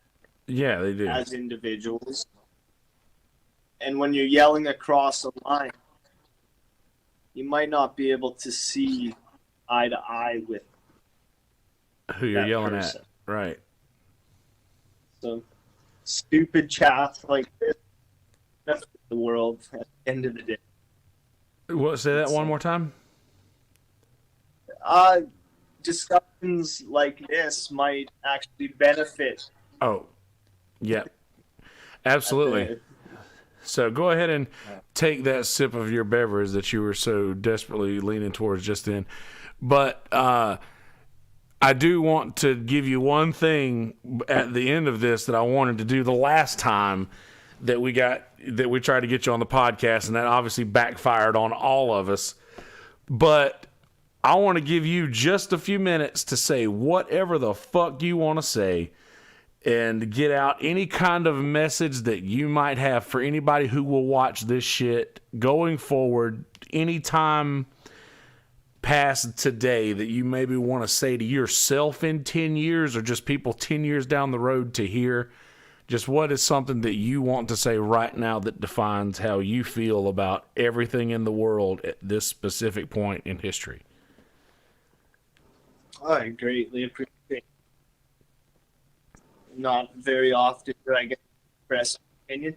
Yeah, they do. as individuals. And when you're yelling across a line, you might not be able to see eye to eye with Who you're that yelling person. at. Right. some stupid chaff like this. That's the world at the end of the day. What? Say that one more time. Discussions like this might actually benefit. Oh, yeah, absolutely. So go ahead and take that sip of your beverage that you were so desperately leaning towards just then. But I do want to give you one thing at the end of this that I wanted to do the last time that we tried to get you on the podcast, and that obviously backfired on all of us. But I want to give you just a few minutes to say whatever the fuck you want to say and get out any kind of message that you might have for anybody who will watch this shit going forward, anytime past today, that you maybe want to say to yourself in 10 years or just people 10 years down the road to hear. Just what is something that you want to say right now that defines how you feel about everything in the world at this specific point in history? I greatly appreciate it. Not very often do I get to express an opinion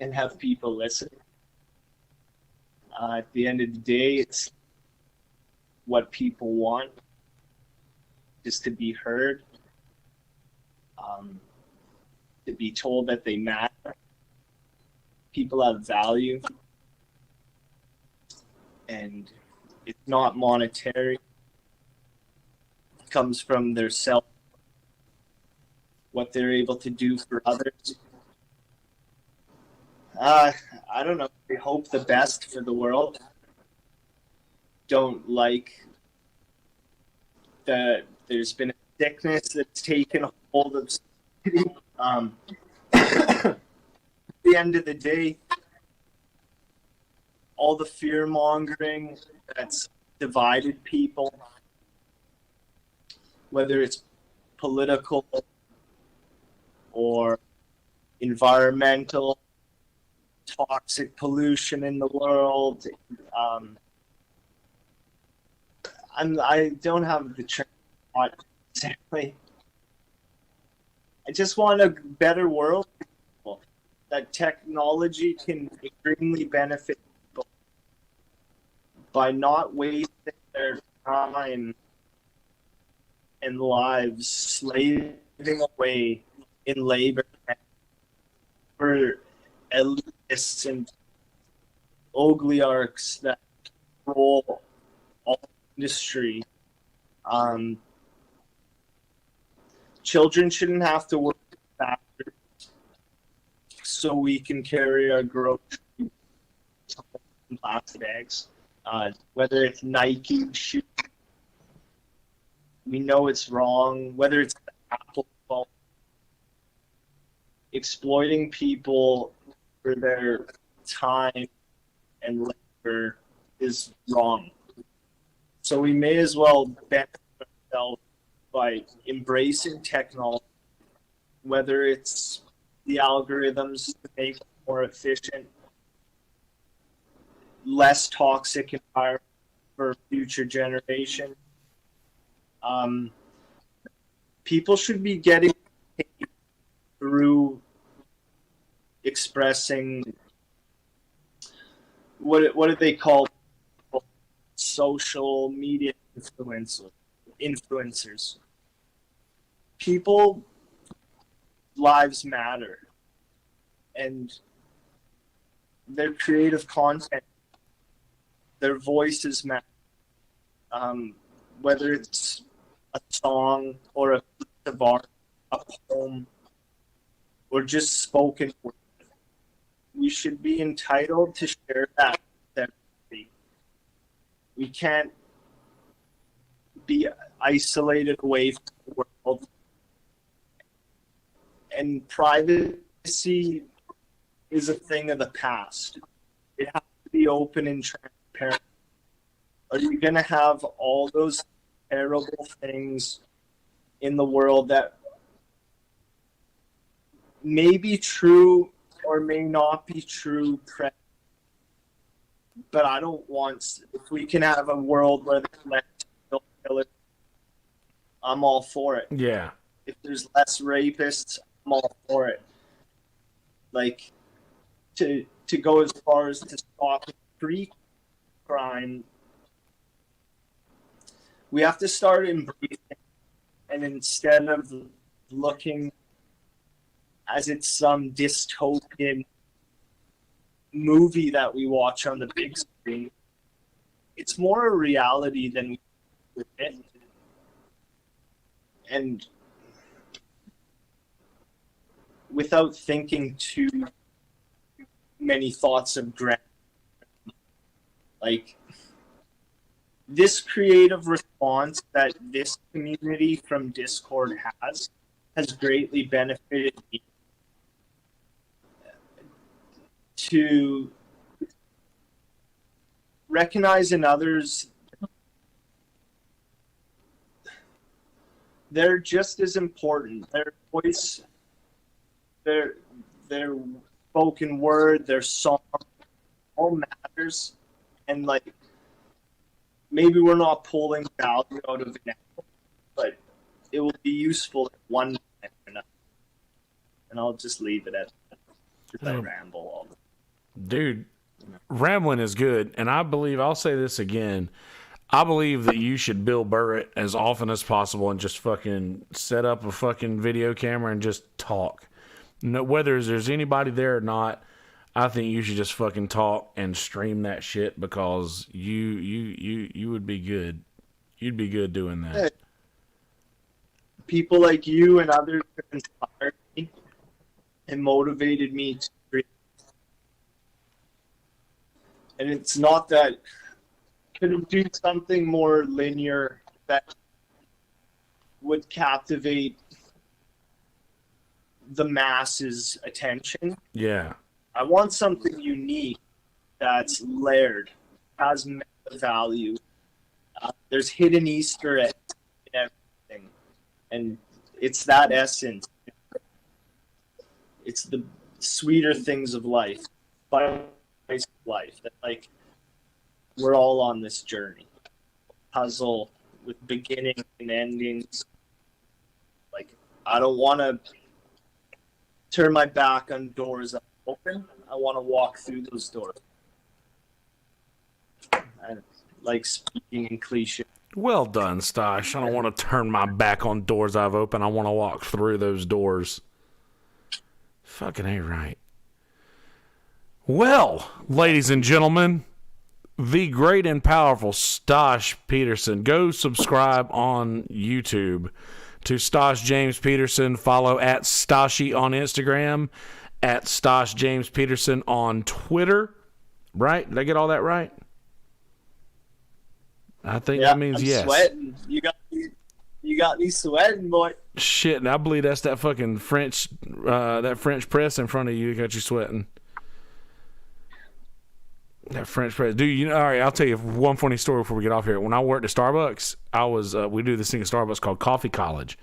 and have people listen. At the end of the day, it's what people want, just to be heard, to be told that they matter. People have value, and it's not monetary. It comes from their self, what they're able to do for others. I don't know. I hope the best for the world. Don't like that there's been a sickness that's taken hold of society. At the end of the day, all the fear mongering that's divided people, whether it's political or environmental, toxic pollution in the world. I don't have the train exactly. I just want a better world. That technology can extremely benefit people by not wasting their time and lives slaving away in labor for elitists and oligarchs that control all industry. Children shouldn't have to work factories so we can carry our groceries in plastic bags. Whether it's Nike shoes, we know it's wrong. Whether it's Apple phone, exploiting people for their time and labor is wrong. So we may as well benefit ourselves by embracing technology, whether it's the algorithms to make it more efficient, less toxic environment for future generation. People should be getting paid through expressing what do they call social media influencers. People lives matter, and their creative content, their voices matter. Whether it's a song or a piece of art, a poem, or just spoken word, we should be entitled to share that with everybody. We can't be isolated away from the world. And privacy is a thing of the past. It has to be open and transparent. Are you going to have all those terrible things in the world that may be true or may not be true? But I don't want, if we can have a world where there's less killers, I'm all for it. Yeah. If there's less rapists, I'm all for it. Like, to go as far as to stop street crime, we have to start embracing it. And instead of looking as it's some dystopian movie that we watch on the big screen, it's more a reality than we admit. And without thinking too many thoughts of grandeur, like, this creative response that this community from Discord has greatly benefited me to recognize in others they're just as important. Their voice, their spoken word, their song, all matters. And like, maybe we're not pulling value out of it, but it will be useful at one time or another. And I'll just leave it at that. I ramble all the time. Dude, rambling is good. And I believe, I'll say this again, I believe that you should Bill Burr it as often as possible and just fucking set up a fucking video camera and just talk. No, whether there's anybody there or not, I think you should just fucking talk and stream that shit because you would be good. You'd be good doing that. People like you and others have inspired me and motivated me to stream. And it's not that could do something more linear that would captivate the masses' attention. Yeah. I want something unique that's layered, has meta value. There's hidden Easter eggs in everything. And it's that essence. It's the sweeter things of life, life that like we're all on this journey. Puzzle with beginning and endings. Like I don't want to turn my back on doors that are open. I want to walk through those doors. I like speaking in cliche. Well done, Stosh. I don't want to turn my back on doors I've opened. I want to walk through those doors. Fucking A right. Well, ladies and gentlemen, the great and powerful Stosh Peterson. Go subscribe on YouTube to Stosh James Peterson. Follow at Stoshy on Instagram, at Stosh James Peterson on Twitter. Right? Did I get all that right? I think that means I'm yes. Sweating. You got me sweating, boy. Shit, and I believe that's that fucking French press in front of you got you sweating. That French press, dude. All right, I'll tell you one funny story before we get off here. When I worked at Starbucks, I was we do this thing at Starbucks called Coffee College.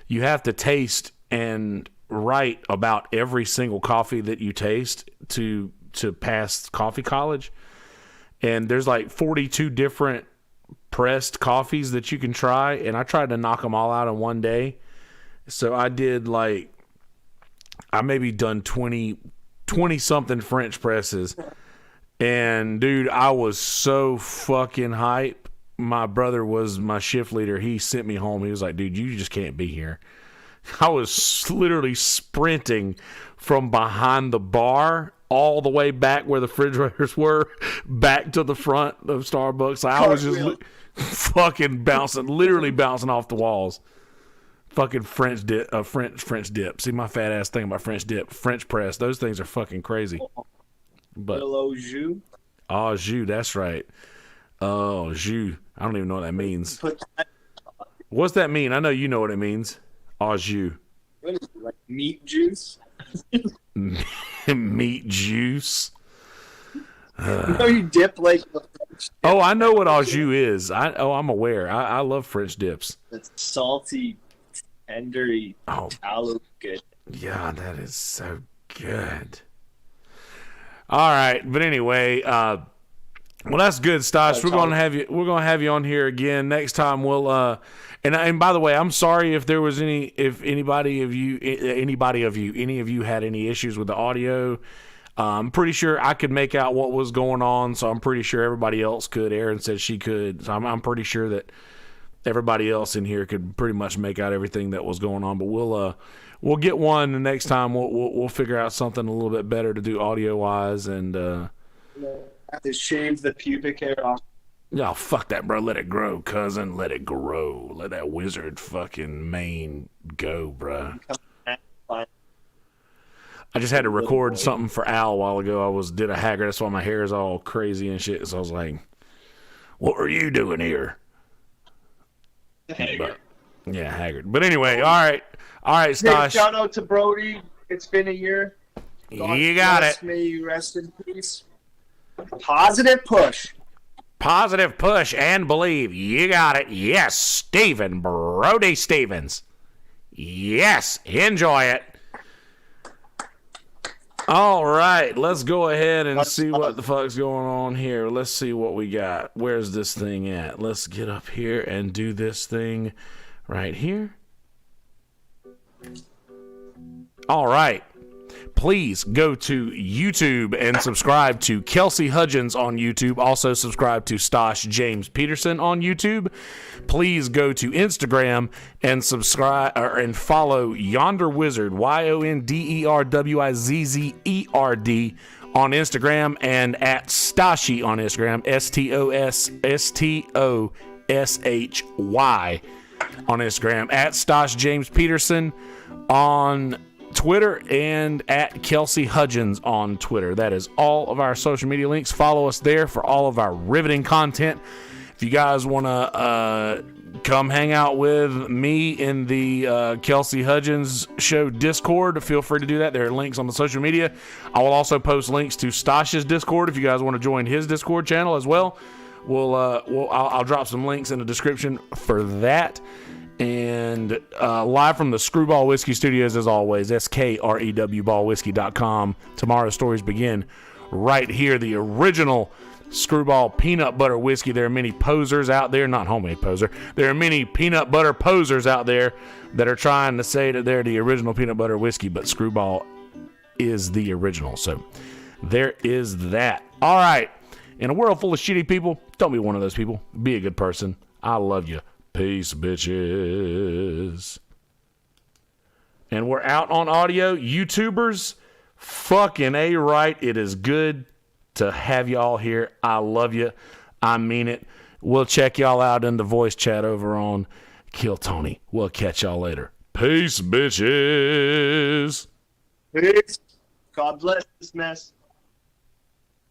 You have to taste and write about every single coffee that you taste to pass Coffee College. And there's like 42 different pressed coffees that you can try, and I tried to knock them all out in one day. So I did I maybe done 20 something French presses. And dude, I was so fucking hype. My brother was my shift leader. He sent me home. He was like, dude, you just can't be here. I was literally sprinting from behind the bar all the way back where the refrigerators were, back to the front of Starbucks. I was just fucking literally bouncing off the walls. Fucking French dip, French dip. See my fat ass thing about French dip, French press. Those things are fucking crazy. But au jus. Au jus, that's right. Oh, jus. I don't even know what that means. What's that mean? I know you know what it means. Au jus. What is it, like meat juice? Meat juice. You dip like the French dip. Oh, I know what au jus is. I'm aware. I love French dips. It's salty, tendery, tallow good. Yeah, that is so good. All right, but anyway, well, that's good, Stosh. We're gonna have you on here again next time. We'll and by the way, I'm sorry if any of you had any issues with the audio. I'm pretty sure I could make out what was going on, so I'm pretty sure everybody else could. Erin said she could, so I'm pretty sure that everybody else in here could pretty much make out everything that was going on. But we'll get one the next time. We'll figure out something a little bit better to do audio wise and. Have to shave the pubic hair off. No, fuck that, bro. Let it grow, cousin. Let it grow. Let that wizard fucking mane go, bro. I just had to record something for Al a while ago. Did a Haggard. That's why my hair is all crazy and shit. So I was like, What were you doing here? But, yeah, Haggard. But anyway, all right, Stosh. Shout out to Brody. It's been a year. You got it. May you rest in peace. Positive push. Positive push and believe. You got it. Yes, Stephen Brody Stevens. Yes, enjoy it. All right, let's go ahead and see what the fuck's going on here. Let's see what we got. Where's this thing at? Let's get up here and do this thing right here. All right. Please go to YouTube and subscribe to Kelsey Hudgins on YouTube. Also subscribe to Stosh James Peterson on YouTube. Please go to Instagram and subscribe and follow Yonder Wizard, YonderWizzerd on Instagram, and at Stoshy on Instagram, STOSHY on Instagram, at Stosh James Peterson on Twitter, and at Kelsey Hudgins on Twitter. That is all of our social media links. Follow us there for all of our riveting content. If you guys want to come hang out with me in the Kelsey Hudgins Show Discord, feel free to do that. There are links on the social media. I will also post links to Stosh's Discord if you guys want to join his Discord channel as well. I'll drop some links in the description for that. And live from the Screwball Whiskey Studios, as always, SKREWBallWhiskey.com. Tomorrow's stories begin right here. The original Screwball peanut butter whiskey. There are many posers out there, not homemade poser. There are many peanut butter posers out there that are trying to say that they're the original peanut butter whiskey, but Screwball is the original. So there is that. All right. In a world full of shitty people, don't be one of those people. Be a good person. I love you. Peace, bitches. And we're out on audio. YouTubers, fucking A-right. It is good to have y'all here. I love you. I mean it. We'll check y'all out in the voice chat over on Kill Tony. We'll catch y'all later. Peace, bitches. Peace. God bless this mess.